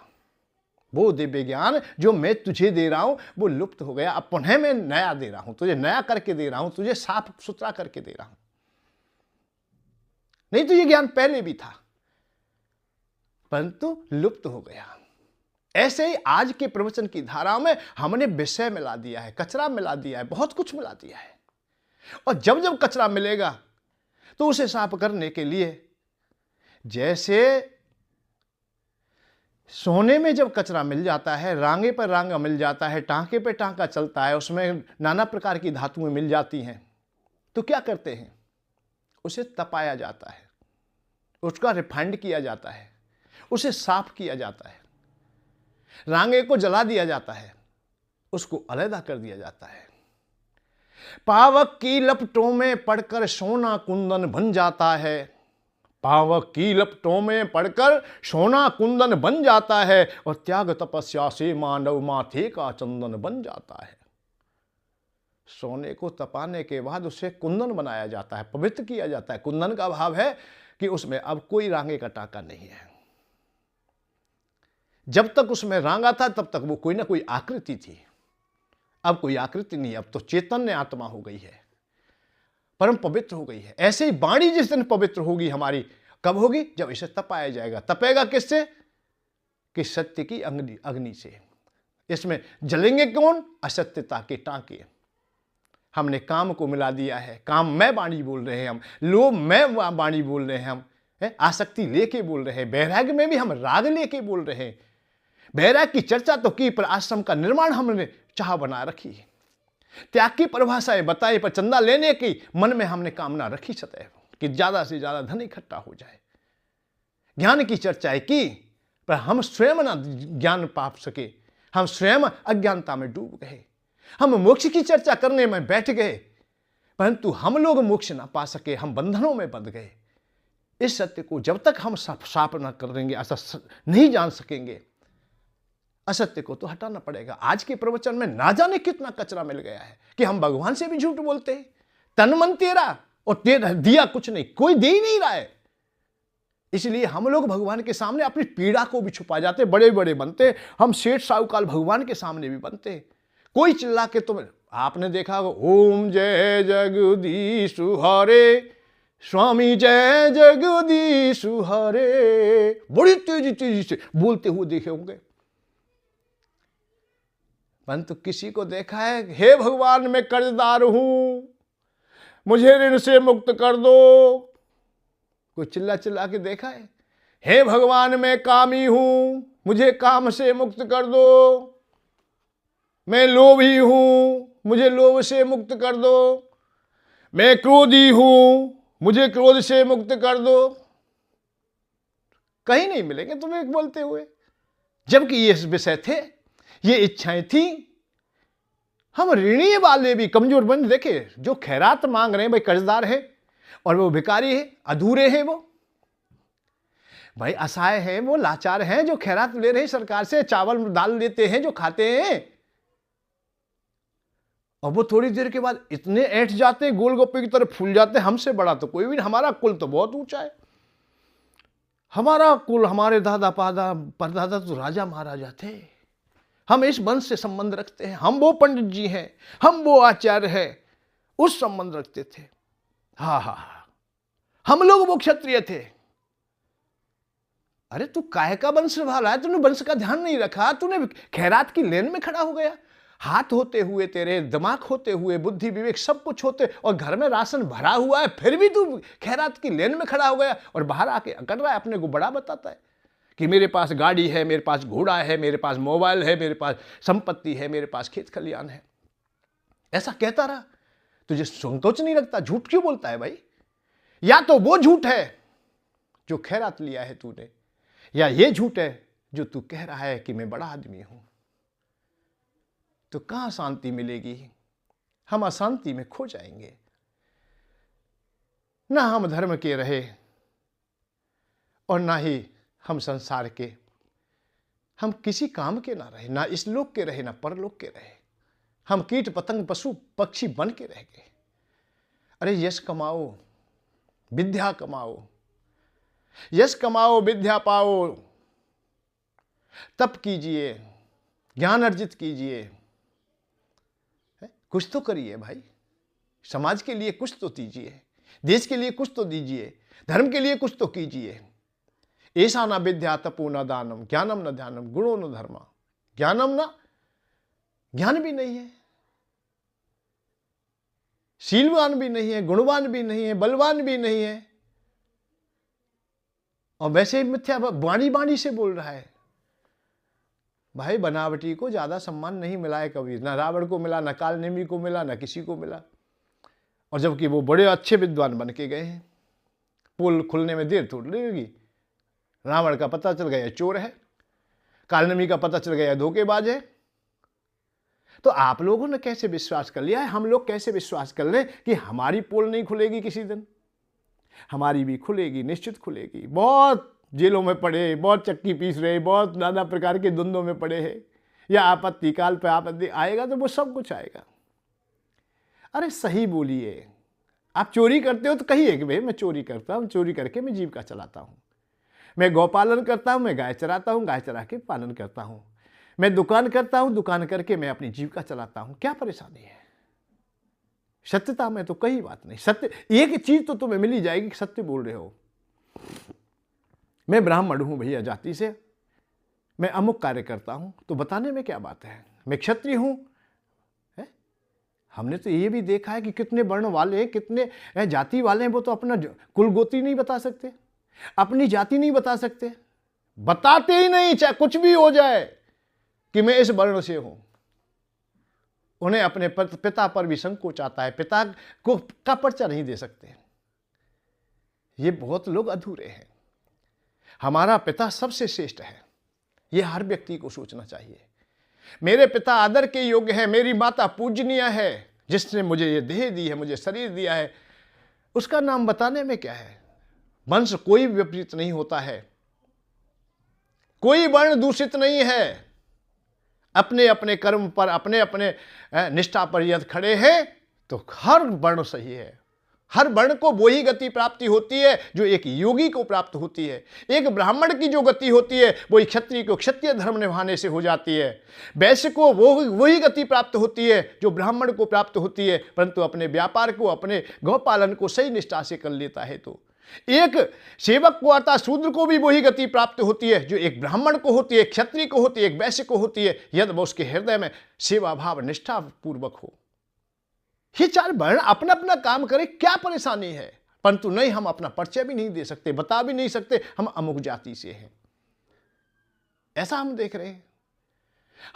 वो दिव्य ज्ञान जो मैं तुझे दे रहा हूं वो लुप्त हो गया, अब पुनः मैं नया दे रहा हूं, तुझे नया करके दे रहा हूं, तुझे साफ सुथरा करके दे रहा हूं। नहीं तो ये ज्ञान पहले भी था, परंतु लुप्त हो गया। ऐसे ही आज के प्रवचन की धारा में हमने विषय मिला दिया है, कचरा मिला दिया है, बहुत कुछ मिला दिया है। और जब जब कचरा मिलेगा तो उसे साफ करने के लिए, जैसे सोने में जब कचरा मिल जाता है, रांगे पर रांगा मिल जाता है, टांके पे टांका चलता है, उसमें नाना प्रकार की धातुएं मिल जाती हैं, तो क्या करते हैं? उसे तपाया जाता है, उसका रिफाइंड किया जाता है, उसे साफ किया जाता है, रांगे को जला दिया जाता है, उसको अलग कर दिया जाता है। पावक की लपटों में पड़कर सोना कुंदन बन जाता है, पावक की लपटों में पड़कर सोना कुंदन बन जाता है, और त्याग तपस्या से मानव माथे का चंदन बन जाता है। सोने को तपाने के बाद उसे कुंदन बनाया जाता है, पवित्र किया जाता है। कुंदन का भाव है कि उसमें अब कोई रांगे का टाका नहीं है। जब तक उसमें रांगा था तब तक वो कोई ना कोई आकृति थी, अब कोई आकृति नहीं, अब तो चैतन्य आत्मा हो गई है, परम पवित्र हो गई है। ऐसे ही वाणी जिस दिन पवित्र होगी हमारी, कब होगी? जब इसे तपाया जाएगा। तपेगा किससे? कि सत्य की अग्नि से। इसमें जलेंगे कौन? असत्यता के टांके। हमने काम को मिला दिया है, काम मैं वाणी बोल रहे हैं हम, लोभ मैं वाणी बोल रहे हैं हम, आसक्ति लेके बोल रहे हैं, वैराग्य में भी हम राग लेके बोल रहे हैं। वैराग्य की चर्चा तो की, पर आश्रम का निर्माण हमने चाह बना रखी है। त्याग की परिभाषाएं बताई, पर चंदा लेने की मन में हमने कामना रखी सदैव कि ज्यादा से ज्यादा धन इकट्ठा हो जाए। ज्ञान की चर्चाएं की, पर हम स्वयं ना ज्ञान पा सके, हम स्वयं अज्ञानता में डूब गए। हम मोक्ष की चर्चा करने में बैठ गए, परंतु हम लोग मोक्ष ना पा सके, हम बंधनों में बंध गए। इस सत्य को जब तक हम साफ ना करेंगे, ऐसा नहीं जान सकेंगे। असत्य को तो हटाना पड़ेगा। आज के प्रवचन में ना जाने कितना कचरा मिल गया है कि हम भगवान से भी झूठ बोलते हैं। तन मन तेरा, और दिया कुछ नहीं, कोई दे ही नहीं रहा है। इसलिए हम लोग भगवान के सामने अपनी पीड़ा को भी छुपा जाते, बड़े बड़े बनते, हम सेठ साहूकाल भगवान के सामने भी बनते। कोई चिल्ला के, तो आपने देखा होगा, ओम जय जगदीश हरे, स्वामी जय जगदीश हरे, बड़ी तेजी तेजी से बोलते हुए देखे होंगे। परंतु किसी को देखा है, हे भगवान मैं कर्जदार हूं, मुझे ऋण से मुक्त कर दो? कोई चिल्ला चिल्ला के देखा है? हे भगवान मैं कामी हूं, मुझे काम से मुक्त कर दो। मैं लोभी हूं, मुझे लोभ से मुक्त कर दो। मैं क्रोधी हूं, मुझे क्रोध से मुक्त कर दो। कहीं नहीं मिलेंगे तुम्हें बोलते हुए, जबकि ये विषय थे, ये इच्छाएं थी। हम ऋणी वाले भी कमजोर बन, देखे जो खैरात मांग रहे हैं, भाई कर्जदार है और वो भिखारी है, अधूरे हैं, वो भाई असहाय हैं, वो लाचार हैं, जो खैरात ले रहे हैं सरकार से, चावल दाल लेते हैं, जो खाते हैं, और वो थोड़ी देर के बाद इतने ऐंठ जाते हैं, गोलगप्पे की तरह फूल जाते हैं। हमसे बड़ा तो कोई भी नहीं, हमारा कुल तो बहुत ऊंचा है, हमारा कुल, हमारे दादा परदादा तो राजा महाराजा थे। हम इस वंश से संबंध रखते हैं, हम वो पंडित जी हैं, हम वो आचार्य हैं, उस संबंध रखते थे। हा हा हा, हम लोग वो क्षत्रिय थे। अरे तू काहे का वंश वाला है, तूने वंश का ध्यान नहीं रखा, तूने खैरात की लेन में खड़ा हो गया। हाथ होते हुए तेरे, दिमाग होते हुए, बुद्धि विवेक सब कुछ होते, और घर में राशन भरा हुआ है, फिर भी तू खैरात की लेन में खड़ा हो गया और बाहर आके अकड़ रहा है, अपने को बड़ा बताता है कि मेरे पास गाड़ी है, मेरे पास घोड़ा है, मेरे पास मोबाइल है, मेरे पास संपत्ति है, मेरे पास खेत खलियान है। ऐसा कहता रहा, तुझे संकोच नहीं लगता? झूठ क्यों बोलता है भाई? या तो वो झूठ है जो खैरात लिया है तूने, या ये झूठ है जो तू कह रहा है कि मैं बड़ा आदमी हूं। तो कहां शांति मिलेगी? हम अशांति में खो जाएंगे। ना हम धर्म के रहे और ना ही हम संसार के, हम किसी काम के ना रहे, ना इस लोक के रहे ना परलोक के रहे। हम कीट पतंग पशु पक्षी बन के रह गए। अरे यश कमाओ, विद्या कमाओ, यश कमाओ, विद्या पाओ, तप कीजिए, ज्ञान अर्जित कीजिए, कुछ तो करिए भाई, समाज के लिए कुछ तो दीजिए, देश के लिए कुछ तो दीजिए, धर्म के लिए कुछ तो कीजिए। ऐसा न विद्या तपो न दानम, ज्ञानम न ध्यानम, गुणो न धर्म। ज्ञानम न, ज्ञान भी नहीं है, शीलवान भी नहीं है, गुणवान भी नहीं है, बलवान भी नहीं है, और वैसे ही मिथ्या बाणी बाणी से बोल रहा है। भाई बनावटी को ज्यादा सम्मान नहीं मिला है कभी, ना रावण को मिला, ना कालनेमी को मिला, ना किसी को मिला। और जबकि वो बड़े अच्छे विद्वान बन के गए हैं। पुल खुलने में देर थोड़ी लगेगी। रावण का पता चल गया चोर है, कालनेमी का पता चल गया धोखेबाज है। तो आप लोगों ने कैसे विश्वास कर लिया है, हम लोग कैसे विश्वास कर लें कि हमारी पोल नहीं खुलेगी किसी दिन? हमारी भी खुलेगी, निश्चित खुलेगी। बहुत जेलों में पड़े, बहुत चक्की पीस रहे, बहुत नाना प्रकार के द्वंद्वों में पड़े हैं, या आपत्ति काल पे आपत्ति आएगा तो वो सब कुछ आएगा। अरे सही बोलिए। आप चोरी करते हो तो कहिए कि भाई मैं चोरी करता हूँ, चोरी करके मैं जीविका चलाता हूँ। मैं गौपालन करता हूँ, मैं गाय चराता हूँ, गाय चरा के पालन करता हूँ। मैं दुकान करता हूँ, दुकान करके मैं अपनी जीविका चलाता हूँ। क्या परेशानी है? सत्यता में तो कई बात नहीं। सत्य, एक चीज तो तुम्हें मिल ही जाएगी कि सत्य बोल रहे हो। मैं ब्राह्मण हूं भैया जाति से, मैं अमुक कार्य करता हूं, तो बताने में क्या बात है? मैं क्षत्रिय हूं। हमने तो ये भी देखा है कि कितने वर्ण वाले, कितने जाति वाले हैं, वो तो अपना कुल गोत्री नहीं बता सकते, अपनी जाति नहीं बता सकते, बताते ही नहीं, चाहे कुछ भी हो जाए कि मैं इस वर्ण से हूं। उन्हें अपने पिता पर भी संकोच आता है, पिता को का पर्चा नहीं दे सकते। ये बहुत लोग अधूरे हैं। हमारा पिता सबसे श्रेष्ठ है, यह हर व्यक्ति को सोचना चाहिए। मेरे पिता आदर के योग्य है, मेरी माता पूजनीय है, जिसने मुझे ये देह दी है, मुझे शरीर दिया है, उसका नाम बताने में क्या है? वंश कोई विपरीत नहीं होता है, कोई वर्ण दूषित नहीं है। अपने अपने कर्म पर, अपने अपने निष्ठा पर यदि खड़े हैं तो हर वर्ण सही है। हर वर्ण को वही गति प्राप्ति होती है जो एक योगी को प्राप्त होती है। एक ब्राह्मण की जो गति होती है वही क्षत्रिय को क्षत्रिय धर्म निभाने से हो जाती है। वैश्य को वही गति प्राप्त होती है जो ब्राह्मण को प्राप्त होती है, परंतु अपने व्यापार को, अपने गौपालन को सही निष्ठा से कर लेता है। तो एक सेवक को अर्थात शूद्र को भी वही गति प्राप्त होती है जो एक ब्राह्मण को होती है, क्षत्रिय को होती है, एक वैश्य को होती है, यदि वह उसके हृदय में सेवा भाव निष्ठा पूर्वक हो। ये चार वर्ण अपना अपना काम करे, क्या परेशानी है? परंतु नहीं, हम अपना परिचय भी नहीं दे सकते, बता भी नहीं सकते हम अमुक जाति से हैं। ऐसा हम देख रहे हैं।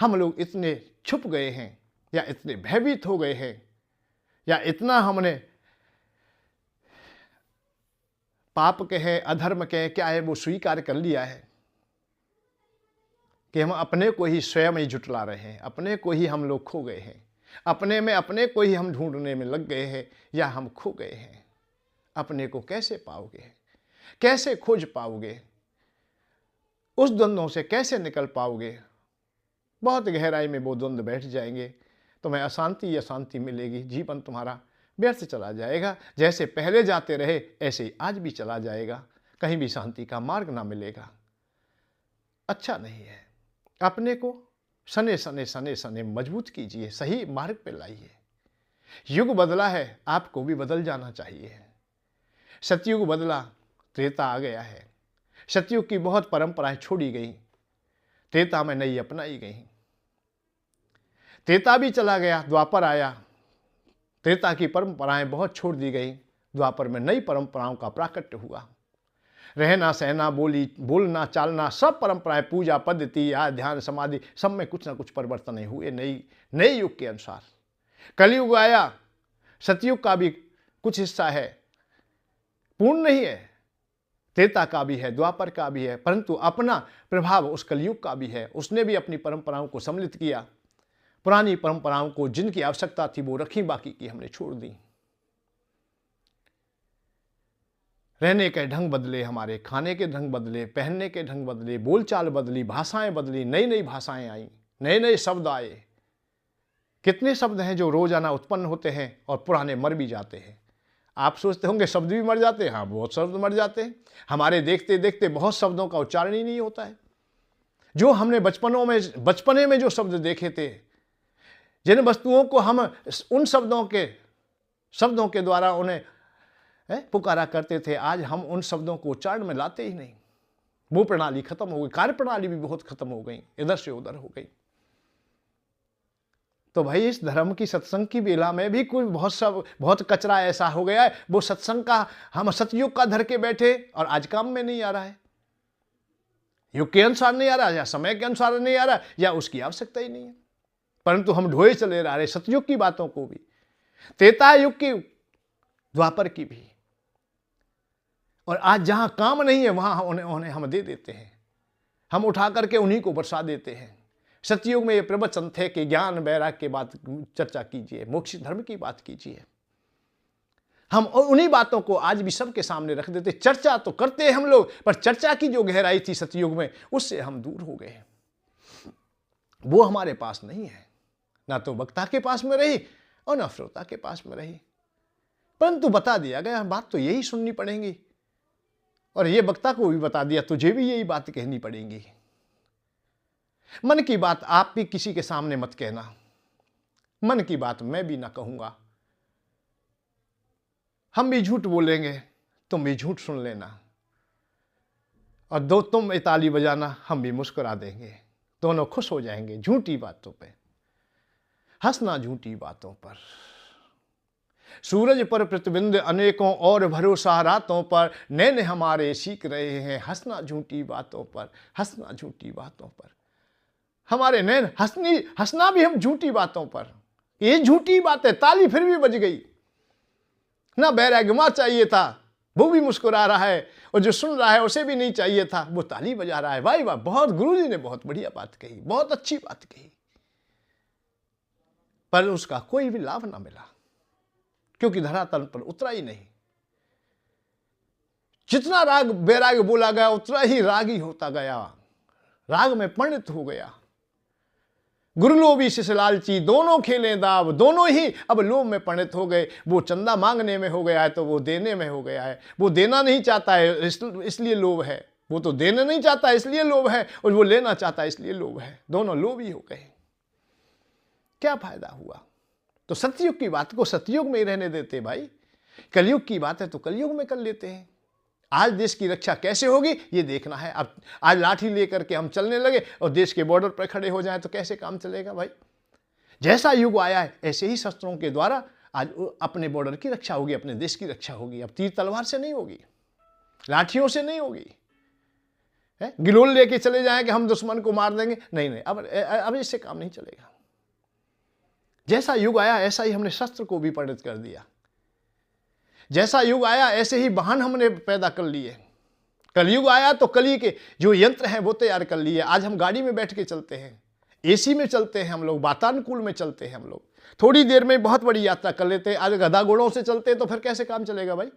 हम लोग इतने छुप गए हैं, या इतने भयभीत हो गए हैं, या इतना हमने पाप के हैं, अधर्म के हैं, क्या है वो स्वीकार कर लिया है कि हम अपने को ही स्वयं ही जुटला रहे हैं, अपने को ही हम लोग खो गए हैं, अपने में अपने को ही हम ढूंढने में लग गए हैं, या हम खो गए हैं। अपने को कैसे पाओगे? कैसे खोज पाओगे? उस द्वंद्वों से कैसे निकल पाओगे? बहुत गहराई में वो द्वंद्व बैठ जाएंगे, तुम्हें अशांति या शांति मिलेगी, जीवन तुम्हारा व्यर्थ चला जाएगा। जैसे पहले जाते रहे ऐसे ही आज भी चला जाएगा, कहीं भी शांति का मार्ग ना मिलेगा। अच्छा नहीं है। अपने को सने सने सने सने मजबूत कीजिए, सही मार्ग पे लाइए। युग बदला है, आपको भी बदल जाना चाहिए। सतयुग बदला, त्रेता आ गया है। सतयुग की बहुत परंपराएं छोड़ी गई, त्रेता में नई अपनाई गई। त्रेता भी चला गया, द्वापर आया, त्रेता की परंपराएं बहुत छोड़ दी गई, द्वापर में नई परंपराओं का प्राकट्य हुआ। रहना सहना, बोलना चालना, सब परंपराएं, पूजा पद्धति या ध्यान समाधि, सब में कुछ ना कुछ परिवर्तन हुए नए युग के अनुसार। कलयुग आया, सतयुग का भी कुछ हिस्सा है, पूर्ण नहीं है, त्रेता का भी है, द्वापर का भी है, परंतु अपना प्रभाव उस कलयुग का भी है। उसने भी अपनी परंपराओं को सम्मिलित किया, पुरानी परंपराओं को जिनकी आवश्यकता थी वो रखी, बाकी की हमने छोड़ दी। रहने के ढंग बदले, हमारे खाने के ढंग बदले, पहनने के ढंग बदले, बोलचाल बदली, भाषाएं बदली, नई नई भाषाएं आई, नए नए शब्द आए। कितने शब्द हैं जो रोजाना उत्पन्न होते हैं और पुराने मर भी जाते हैं। आप सोचते होंगे शब्द भी मर जाते हैं, हाँ, बहुत शब्द मर जाते हैं। हमारे देखते देखते बहुत शब्दों का उच्चारण ही नहीं होता है। जो हमने बचपने में जो शब्द देखे थे, जिन वस्तुओं को हम उन शब्दों के द्वारा उन्हें पुकारा करते थे, आज हम उन शब्दों को उच्चारण में लाते ही नहीं। वो प्रणाली खत्म हो गई, कार्य प्रणाली भी बहुत खत्म हो गई, इधर से उधर हो गई। तो भाई इस धर्म की सत्संग की बेला में भी कोई बहुत कचरा ऐसा हो गया है, वो सत्संग का हम सतयुग का धर के बैठे और आज काम में नहीं आ रहा है, युग के अनुसार नहीं आ रहा, या समय के अनुसार नहीं आ रहा, या उसकी आवश्यकता ही नहीं है, परंतु हम ढोए चले रहे सतयुग की बातों को भी, त्रेता युग की, द्वापर की भी। और आज जहां काम नहीं है वहां उन्हें हम दे देते हैं, हम उठा करके उन्हीं को बरसा देते हैं। सतयुग में ये प्रवचन थे कि ज्ञान वैराग्य की बात चर्चा कीजिए, मोक्ष धर्म की बात कीजिए। हम उन्हीं बातों को आज भी सबके सामने रख देते। चर्चा तो करते हैं हम लोग, पर चर्चा की जो गहराई थी सतयुग में, उससे हम दूर हो गए। वो हमारे पास नहीं है, ना तो वक्ता के पास में रही और न श्रोता के पास में रही, परंतु बता दिया गया, बात तो यही सुननी पड़ेगी। और ये वक्ता को भी बता दिया, तुझे भी यही बात कहनी पड़ेगी। मन की बात आप भी किसी के सामने मत कहना, मन की बात मैं भी ना कहूंगा। हम भी झूठ बोलेंगे, तुम भी झूठ सुन लेना, और दो तुम ताली बजाना, हम भी मुस्कुरा देंगे, दोनों खुश हो जाएंगे। झूठी बातों पे हंसना, झूठी बातों पर। सूरज पर प्रतिबिंब अनेकों और भरोसा रातों पर, नैन हमारे सीख रहे हैं हंसना झूठी बातों पर, हंसना झूठी बातों पर। हमारे नैन हंसना भी हम झूठी बातों पर। ये झूठी बात है, ताली फिर भी बज गई ना। बैरागमा चाहिए था, वो भी मुस्कुरा रहा है, और जो सुन रहा है उसे भी नहीं चाहिए था, वो ताली बजा रहा है। भाई वाह, बहुत गुरुजी ने बहुत बढ़िया बात कही, बहुत अच्छी बात कही, पर उसका कोई भी लाभ ना मिला, क्योंकि धरातल पर उतरा ही नहीं। जितना राग बैराग बोला गया उतना ही रागी होता गया, राग में परिणत हो गया। गुरुलोभी शिष्य लालची, दोनों खेले दाव, दोनों ही अब लोभ में परिणत हो गए। वो चंदा मांगने में हो गया है तो वो देने में हो गया है। वो देना नहीं चाहता है इसलिए लोभ है, वो तो देना नहीं चाहता इसलिए लोभ है, और वो लेना चाहता है इसलिए लोभ है। दोनों लोभी हो गए। क्या फायदा हुआ? तो सतयुग की बात को सतयुग में ही रहने देते भाई, कलयुग की बात है तो कलयुग में कर लेते हैं। आज देश की रक्षा कैसे होगी ये देखना है। अब आज लाठी लेकर के हम चलने लगे और देश के बॉर्डर पर खड़े हो जाएं तो कैसे काम चलेगा भाई? जैसा युग आया है ऐसे ही शस्त्रों के द्वारा आज अपने बॉर्डर की रक्षा होगी, अपने देश की रक्षा होगी। अब तीर तलवार से नहीं होगी, लाठियों से नहीं होगी, गिलोल लेके चले जाएं कि हम दुश्मन को मार देंगे, नहीं, अब इससे काम नहीं चलेगा। जैसा युग आया ऐसा ही हमने शस्त्र को भी परिणत कर दिया। जैसा युग आया ऐसे ही वाहन हमने पैदा कर लिए। कलयुग आया तो कली के जो यंत्र हैं वो तैयार कर लिए। आज हम गाड़ी में बैठ के चलते हैं, एसी में चलते हैं हम लोग, वातानुकूल में चलते हैं हम लोग, थोड़ी देर में बहुत बड़ी यात्रा कर लेते हैं। आज गधा घोड़ों से चलते हैं तो फिर कैसे काम चलेगा भाई?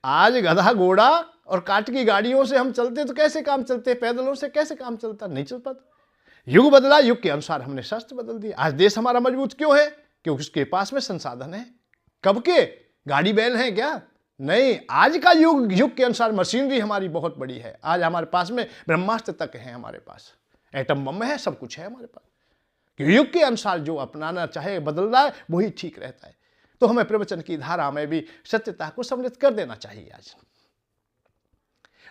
आज गधा घोड़ा और काट की गाड़ियों से हम चलते तो कैसे काम चलते? पैदलों से कैसे काम चलता? नहीं चल पाता। युग बदला, युग के अनुसार हमने शस्त्र बदल दिए। आज देश हमारा मजबूत क्यों है? क्योंकि उसके पास में संसाधन है। कब के? गाड़ी बैल हैं क्या? नहीं, आज का युग के अनुसार मशीनरी हमारी बहुत बड़ी है। आज हमारे पास में ब्रह्मास्त्र तक है, हमारे पास एटम बम है, सब कुछ है हमारे पास। कि युग के अनुसार जो अपनाना चाहे बदलना है वही ठीक रहता है। तो हमें प्रवचन की धारा में भी सत्यता को सम्मिलित कर देना चाहिए। आज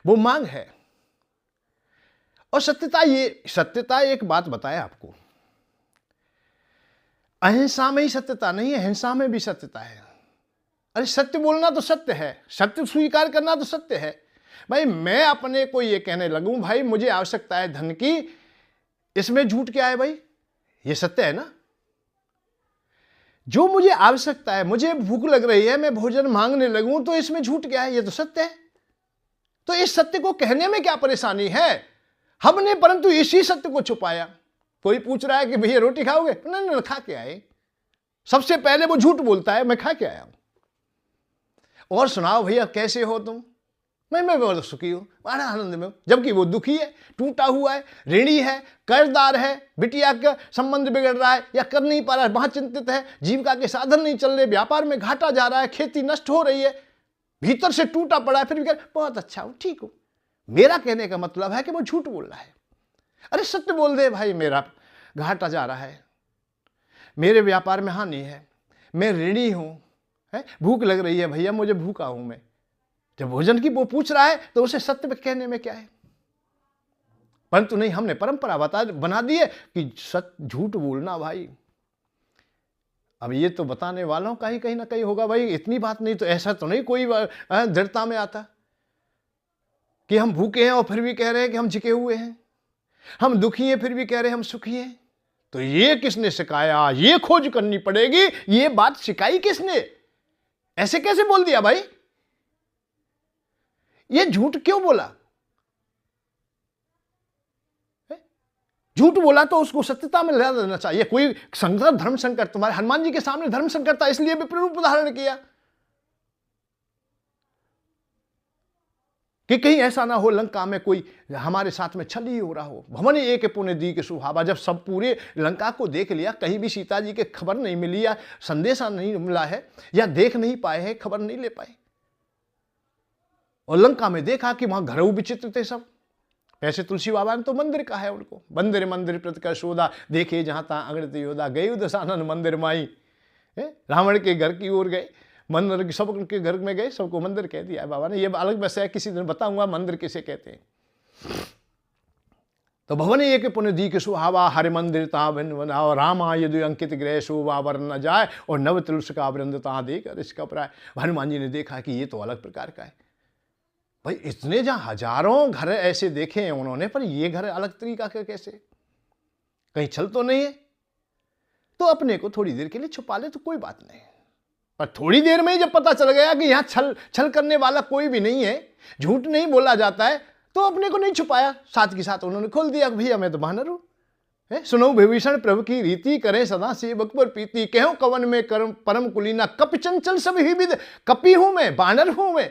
वो मांग है। और सत्यता एक बात बताए आपको, अहिंसा में ही सत्यता नहीं है, हिंसा में भी सत्यता है। अरे सत्य बोलना तो सत्य है, सत्य स्वीकार करना तो सत्य है। भाई मैं अपने को ये कहने लगूं भाई मुझे आवश्यकता है धन की, इसमें झूठ क्या है भाई? ये सत्य है ना। जो मुझे आवश्यकता है, मुझे भूख लग रही है, मैं भोजन मांगने लगूं तो इसमें झूठ क्या है? ये तो सत्य है। तो इस सत्य को कहने में क्या परेशानी है? हमने परंतु इसी सत्य को छुपाया। कोई पूछ रहा है कि भैया रोटी खाओगे? नहीं नहीं, खा के आए। सबसे पहले वो झूठ बोलता है, मैं खा के आया हूं। और सुनाओ भैया कैसे हो तुम? मैं बहुत सुखी हूं, बड़ा आनंद में हूं। जबकि वो दुखी है, टूटा हुआ है, ऋणी है, कर्जदार है, बिटिया का संबंध बिगड़ रहा है या कर नहीं पा रहा है, बहुत चिंतित है, जीविका के साधन नहीं चल रहे, व्यापार में घाटा जा रहा है, खेती नष्ट हो रही है, भीतर से टूटा पड़ा है, फिर भी कह बहुत अच्छा हूं, ठीक हूं। मेरा कहने का मतलब है कि वो झूठ बोल रहा है। अरे सत्य बोल दे भाई, मेरा घाटा जा रहा है, मेरे व्यापार में हानि है, मैं ऋणी हूं, भूख लग रही है भैया, मुझे भूखा हूं मैं। जब भोजन की वो पूछ रहा है तो उसे सत्य में कहने में क्या है? परंतु नहीं, हमने परंपरा बना दी है कि सत्य झूठ बोलना भाई। अब ये तो बताने वालों का ही कहीं ना कहीं होगा भाई, इतनी बात नहीं तो ऐसा तो नहीं कोई दृढ़ता में आता कि हम भूखे हैं और फिर भी कह रहे हैं कि हम झिके हुए हैं, हम दुखी हैं फिर भी कह रहे हैं हम सुखी हैं। तो ये किसने सिखाया? ये खोज करनी पड़ेगी, ये बात सिखाई किसने? ऐसे कैसे बोल दिया भाई? ये झूठ क्यों बोला? झूठ बोला तो उसको सत्यता में ला देना चाहिए। कोई संकट, धर्म संकट, तुम्हारे हनुमान जी के सामने धर्म संकट था, इसलिए विप्ररूप उदाहरण किया कि कहीं ऐसा ना हो लंका में कोई हमारे साथ में छल ही हो रहा हो। भवन एक पुण्य दी के सुहावा, जब सब पूरे लंका को देख लिया, कहीं भी सीता जी के खबर नहीं मिली या संदेशा नहीं मिला है या देख नहीं पाए हैं, खबर नहीं ले पाए। और लंका में देखा कि वहां घरों विचित्र थे सब। ऐसे तुलसी बाबा ने तो मंदिर कहा है उनको, मंदिर मंदिर प्रतिकर शोधा, देखे जहां तहां अगणित योधा, गए दशानन मंदिर माई। रावण के घर की ओर गए, मंदिर की सबके घर में गए, सबको मंदिर कह दिया है बाबा ने। ये अलग बस है, किसी दिन बताऊंगा मंदिर किसे कहते हैं। तो भवन एक पुण्य दी के सुहावा, हरि मंदिर ता बनाओ, रामा यदि अंकित ग्रह शोभा वर न जाए, और नव तुलस का वृंद ता देख इसका प्राय। हनुमान जी ने देखा कि ये तो अलग प्रकार का है भाई। इतने जहां हजारों घर ऐसे देखे हैं उन्होंने, पर ये घर अलग तरीका का कैसे? कहीं छल तो नहीं है? तो अपने को थोड़ी देर के लिए छुपा ले तो कोई बात नहीं, पर थोड़ी देर में ही जब पता चल गया कि यहां छल करने वाला कोई भी नहीं है, झूठ नहीं बोला जाता है, तो अपने को नहीं छुपाया, साथ के साथ उन्होंने खोल दिया, भैया मैं तो बानर हूं। सुनो विभीषण प्रभु की रीति, करें सदा सेवक पर प्रीति, कहो कवन में कर्म परम कुलीना, कपि चंचल सब ही विद, कपि हूं मैं, बानर हूं मैं।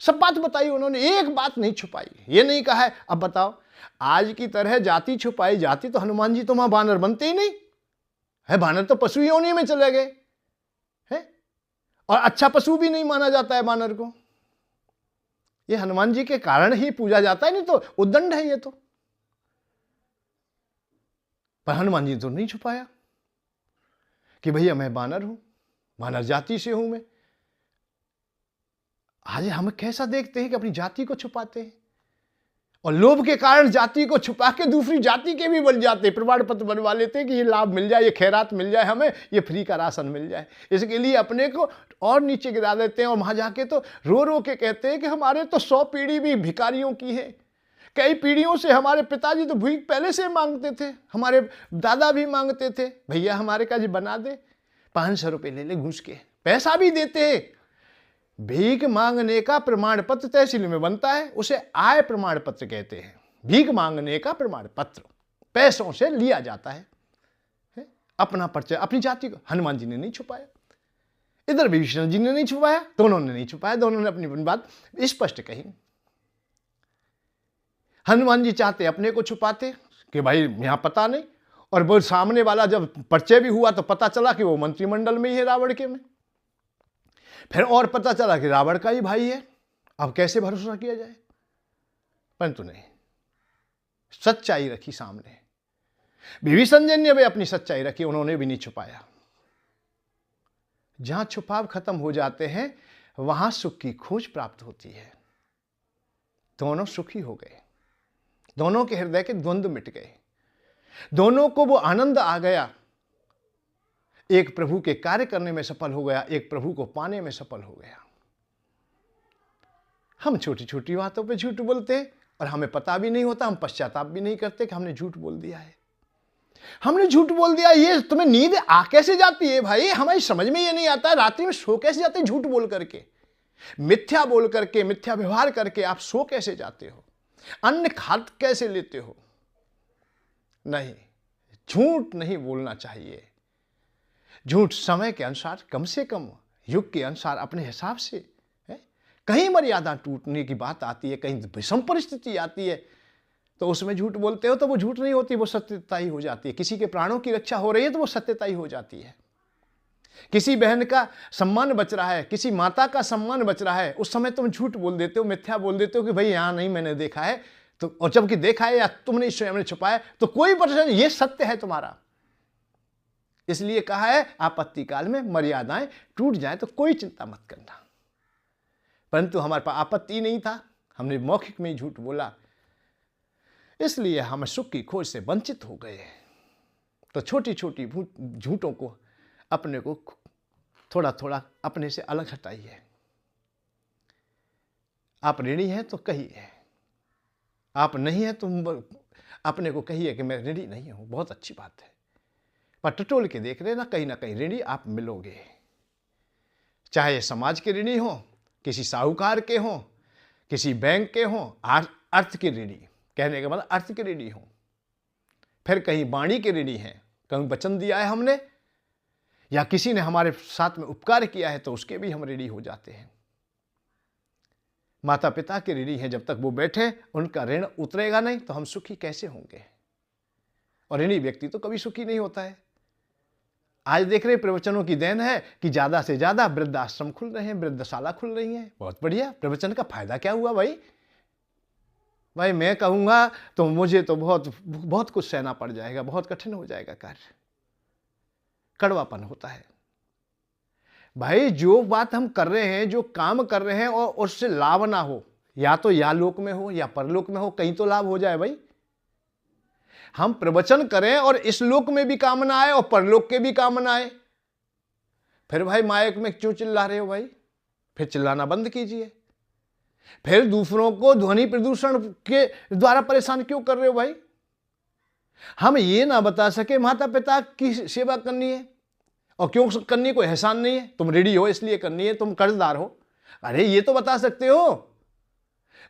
सब बात बताई उन्होंने, एक बात नहीं छुपाई। ये नहीं कहा है अब बताओ आज की तरह जाति छुपाई जाती तो हनुमान जी तो वहां बानर बनते ही नहीं है। बानर तो पशु योनि में चले गए हैं, और अच्छा पशु भी नहीं माना जाता है बानर को। ये हनुमान जी के कारण ही पूजा जाता है, नहीं तो उद्दंड है ये तो। पर हनुमान जी तो नहीं छुपाया कि भैया मैं बानर हूं, बानर जाति से हूं मैं। आज हम कैसा देखते हैं कि अपनी जाति को छुपाते हैं, और लोभ के कारण जाति को छुपा के दूसरी जाति के भी बन जाते, प्रमाण पत्र बनवा लेते हैं कि ये लाभ मिल जाए, ये खैरात मिल जाए, हमें ये फ्री का राशन मिल जाए। इसके लिए अपने को और नीचे गिरा देते हैं, और वहां जाके तो रो रो के कहते हैं कि हमारे तो 100 पीढ़ी भी भिखारियों की है, कई पीढ़ियों से हमारे पिताजी तो भीख पहले से मांगते थे, हमारे दादा भी मांगते थे, भैया हमारे का जी बना दे, 500 रुपये ले ले घूस के, पैसा भी देते हैं। भीख मांगने का प्रमाण पत्र तहसील में बनता है, उसे आय प्रमाण पत्र कहते हैं। भीख मांगने का प्रमाण पत्र पैसों से लिया जाता है, अपना परिचय, अपनी जाति को। हनुमान जी ने नहीं छुपाया, इधर विभीषण जी ने नहीं छुपाया, दोनों ने नहीं छुपाया, दोनों ने अपनी अपनी बात स्पष्ट कही। हनुमान जी चाहते अपने को छुपाते कि भाई यहां पता नहीं, और वो सामने वाला जब परिचय भी हुआ तो पता चला कि वो मंत्रिमंडल में ही है रावण के में, फिर और पता चला कि रावण का ही भाई है। अब कैसे भरोसा किया जाए? परंतु नहीं, सच्चाई रखी सामने। बीवी संजय ने भी अपनी सच्चाई रखी, उन्होंने भी नहीं छुपाया। जहां छुपाव खत्म हो जाते हैं वहां सुख की खोज प्राप्त होती है। दोनों सुखी हो गए, दोनों के हृदय के द्वंद्व मिट गए, दोनों को वो आनंद आ गया। एक प्रभु के कार्य करने में सफल हो गया, एक प्रभु को पाने में सफल हो गया। हम छोटी छोटी बातों पे झूठ बोलते हैं और हमें पता भी नहीं होता, हम पश्चाताप भी नहीं करते कि हमने झूठ बोल दिया है। हमने झूठ बोल दिया, ये तुम्हें नींद आ कैसे जाती है भाई? हमारी समझ में ये नहीं आता है, रात्रि में सो कैसे जाते हैं झूठ बोल करके, मिथ्या बोल करके, मिथ्या व्यवहार करके आप सो कैसे जाते हो? अन्न खाद कैसे लेते हो? नहीं, झूठ नहीं बोलना चाहिए। झूठ समय के अनुसार, कम से कम युग के अनुसार, अपने हिसाब से है। कहीं मर्यादा टूटने की बात आती है, कहीं विषम परिस्थिति आती है तो उसमें झूठ बोलते हो तो वो झूठ नहीं होती, वो सत्यता ही हो जाती है। किसी के प्राणों की रक्षा हो रही है तो वो सत्यता ही हो जाती है। किसी बहन का सम्मान बच रहा है, किसी माता का सम्मान बच रहा है, उस समय तुम झूठ बोल देते हो, मिथ्या बोल देते हो कि भाई यहां नहीं मैंने देखा है, तो और जबकि देखा है या तुमने स्वयं ने छुपाया तो कोई परेशानी, ये सत्य है तुम्हारा। इसलिए कहा है आपत्ति काल में मर्यादाएं टूट जाए तो कोई चिंता मत करना। परंतु हमारे पास आपत्ति नहीं था, हमने मौखिक में ही झूठ बोला, इसलिए हम सुख की खोज से वंचित हो गए। तो छोटी छोटी झूठों को अपने को थोड़ा थोड़ा अपने से अलग हटाइए। आप ऋणी हैं तो कहिए, आप नहीं हैं तो अपने को कहिए कि मैं ऋणी नहीं हूं, बहुत अच्छी बात है। पर टटोल के देख रहे ना कहीं ऋणी आप मिलोगे। चाहे समाज के ऋणी हो, किसी साहूकार के हो, किसी बैंक के हो, अर्थ के ऋणी, कहने के बाद अर्थ के ऋणी हो, फिर कहीं वाणी के ऋणी हैं, कहीं वचन दिया है हमने या किसी ने हमारे साथ में उपकार किया है तो उसके भी हम ऋणी हो जाते हैं। माता पिता के ऋणी हैं, जब तक वो बैठे उनका ऋण उतरेगा नहीं तो हम सुखी कैसे होंगे? और ऋणी व्यक्ति तो कभी सुखी नहीं होता है। आज देख रहे प्रवचनों की देन है कि ज्यादा से ज्यादा वृद्धाश्रम खुल रहे हैं, वृद्धशाला खुल रही हैं, बहुत बढ़िया। प्रवचन का फायदा क्या हुआ भाई? भाई मैं कहूंगा तो मुझे तो बहुत कुछ सहना पड़ जाएगा, बहुत कठिन हो जाएगा कार्य, कड़वापन होता है। भाई जो बात हम कर रहे हैं, जो काम कर रहे हैं और उससे लाभ ना हो, या तो या लोक में हो या परलोक में हो, कहीं तो लाभ हो जाए भाई। हम प्रवचन करें और इस लोक में भी काम ना आए और परलोक के भी काम ना आए, फिर भाई माइक में क्यों चिल्ला रहे हो भाई? फिर चिल्लाना बंद कीजिए। फिर दूसरों को ध्वनि प्रदूषण के द्वारा परेशान क्यों कर रहे हो भाई? हम ये ना बता सके माता पिता की सेवा करनी है और क्यों करनी है, कोई एहसान नहीं है, तुम रेडी हो इसलिए करनी है, तुम कर्जदार हो, अरे ये तो बता सकते हो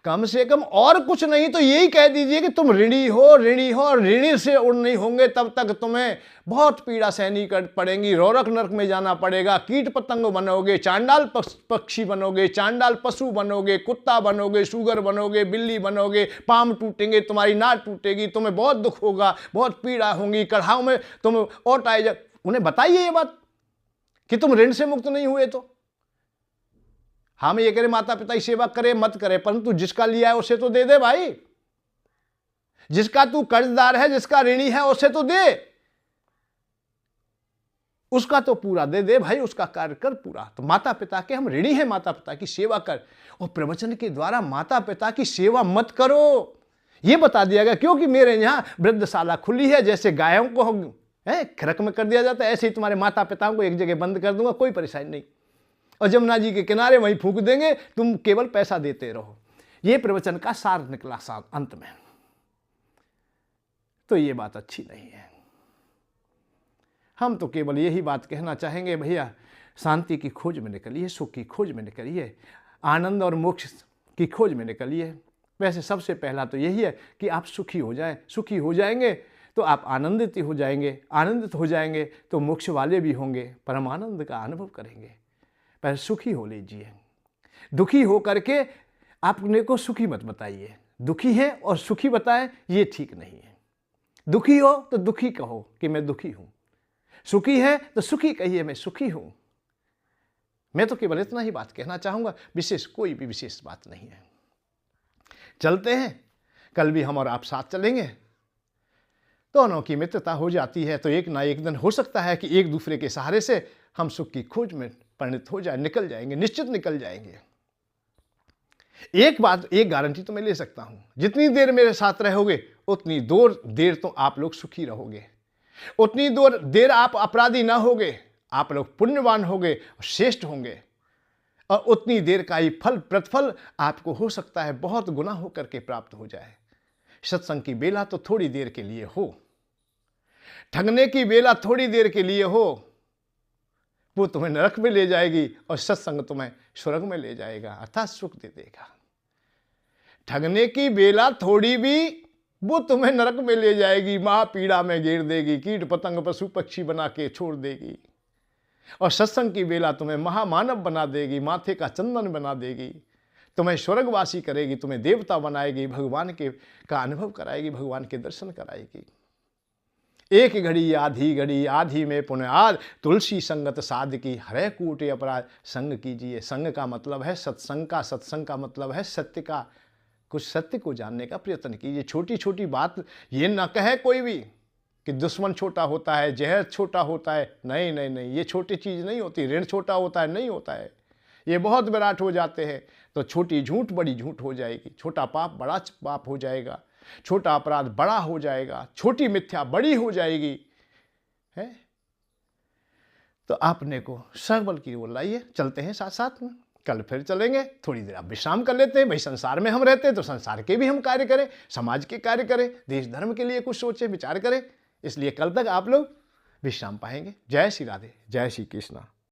कम से कम। और कुछ नहीं तो यही कह दीजिए कि तुम ऋणी हो, और ऋणी से उड़ नहीं होंगे तब तक तुम्हें बहुत पीड़ा सहनी कर पड़ेगी, रोरक नरक में जाना पड़ेगा, कीट पतंग बनोगे, चांडाल पक्षी बनोगे, चांडाल पशु बनोगे, कुत्ता बनोगे, सुगर बनोगे, बिल्ली बनोगे, पाम टूटेंगे, तुम्हारी नाक टूटेगी, तुम्हें बहुत दुख होगा, बहुत पीड़ा होगी, कढ़ाव में तुम ओट आए। उन्हें बताइए ये बात कि तुम ऋण से मुक्त नहीं हुए। तो हम ये करें माता पिता की सेवा करे मत करे, परंतु जिसका लिया है उसे तो दे दे भाई। जिसका तू कर्जदार है, जिसका ऋणी है, उसे तो दे, उसका तो पूरा दे दे भाई, उसका कार्य कर पूरा। तो माता पिता के हम ऋणी हैं, माता पिता की सेवा कर। और प्रवचन के द्वारा माता पिता की सेवा मत करो, यह बता दिया गया। क्योंकि मेरे यहां वृद्धशाला खुली है, जैसे गायों को खरक में कर दिया जाता है, ऐसे ही तुम्हारे माता पिताओं को एक जगह बंद कर दूंगा, कोई परेशानी नहीं, और जमुना जी के किनारे वहीं फूंक देंगे, तुम केवल पैसा देते रहो। यह प्रवचन का सार निकला सार अंत में। तो ये बात अच्छी नहीं है। हम तो केवल यही बात कहना चाहेंगे, भैया शांति की खोज में निकलिए, सुख की खोज में निकलिए, आनंद और मोक्ष की खोज में निकलिए। वैसे सबसे पहला तो यही है कि आप सुखी हो जाएं। सुखी हो जाएंगे तो आप आनंदित हो जाएंगे, आनंदित हो जाएंगे तो मोक्ष वाले भी होंगे, परमानंद का अनुभव करेंगे। पर सुखी हो लीजिए। दुखी हो करके आपने को सुखी मत बताइए। दुखी है और सुखी बताएं, ये ठीक नहीं है। दुखी हो तो दुखी कहो कि मैं दुखी हूं, सुखी है तो सुखी कहिए मैं सुखी हूं। मैं तो केवल इतना ही बात कहना चाहूंगा, विशेष कोई भी विशेष बात नहीं है। चलते हैं, कल भी हम और आप साथ चलेंगे। दोनों की मित्रता हो जाती है तो एक ना एक दिन हो सकता है कि एक दूसरे के सहारे से हम सुख की खोज में परिणत हो जाए, निकल जाएंगे, निश्चित निकल जाएंगे। एक बात, एक गारंटी तो मैं ले सकता हूं, जितनी देर मेरे साथ रहोगे उतनी देर तो आप लोग सुखी रहोगे, उतनी देर आप अपराधी ना होगे, आप लोग पुण्यवान होगे, श्रेष्ठ होंगे, और उतनी देर का ही प्रतिफल आपको हो सकता है बहुत गुना होकर के प्राप्त हो जाए। सत्संग की बेला तो थोड़ी देर के लिए हो, ठगने की बेला थोड़ी देर के लिए हो, वो तुम्हें नरक में ले जाएगी और सत्संग तुम्हें स्वर्ग में ले जाएगा, अर्थात सुख दे देगा। ठगने की बेला थोड़ी भी, वो तुम्हें नरक में ले जाएगी, महा पीड़ा में घेर देगी, कीट पतंग पशु पक्षी बना के छोड़ देगी। और सत्संग की बेला तुम्हें महामानव बना देगी, माथे का चंदन बना देगी, तुम्हें स्वर्गवासी करेगी, तुम्हें देवता बनाएगी, भगवान के का अनुभव कराएगी, भगवान के दर्शन कराएगी। एक घड़ी आधी में पुनः आद, तुलसी संगत साध की, हरे कूटे अपराध संग कीजिए। संग का मतलब है सत्संग का, सत्संग का मतलब है सत्य का, कुछ सत्य को जानने का प्रयत्न कीजिए। छोटी छोटी बात ये ना कहे कोई भी कि दुश्मन छोटा होता है, जहर छोटा होता है, नहीं नहीं नहीं, ये छोटी चीज़ नहीं होती। ऋण छोटा होता है, नहीं होता है, ये बहुत विराट हो जाते हैं। तो छोटी झूठ बड़ी झूठ हो जाएगी, छोटा पाप बड़ा पाप हो जाएगा, छोटा अपराध बड़ा हो जाएगा, छोटी मिथ्या बड़ी हो जाएगी, है। तो आपने को सबल की ओर लाइए, चलते हैं साथ साथ में, कल फिर चलेंगे। थोड़ी देर आप विश्राम कर लेते हैं, भाई संसार में हम रहते हैं तो संसार के भी हम कार्य करें, समाज के कार्य करें, देश धर्म के लिए कुछ सोचें विचार करें। इसलिए कल तक आप लोग विश्राम पाएंगे। जय श्री राधे, जय श्री कृष्णा।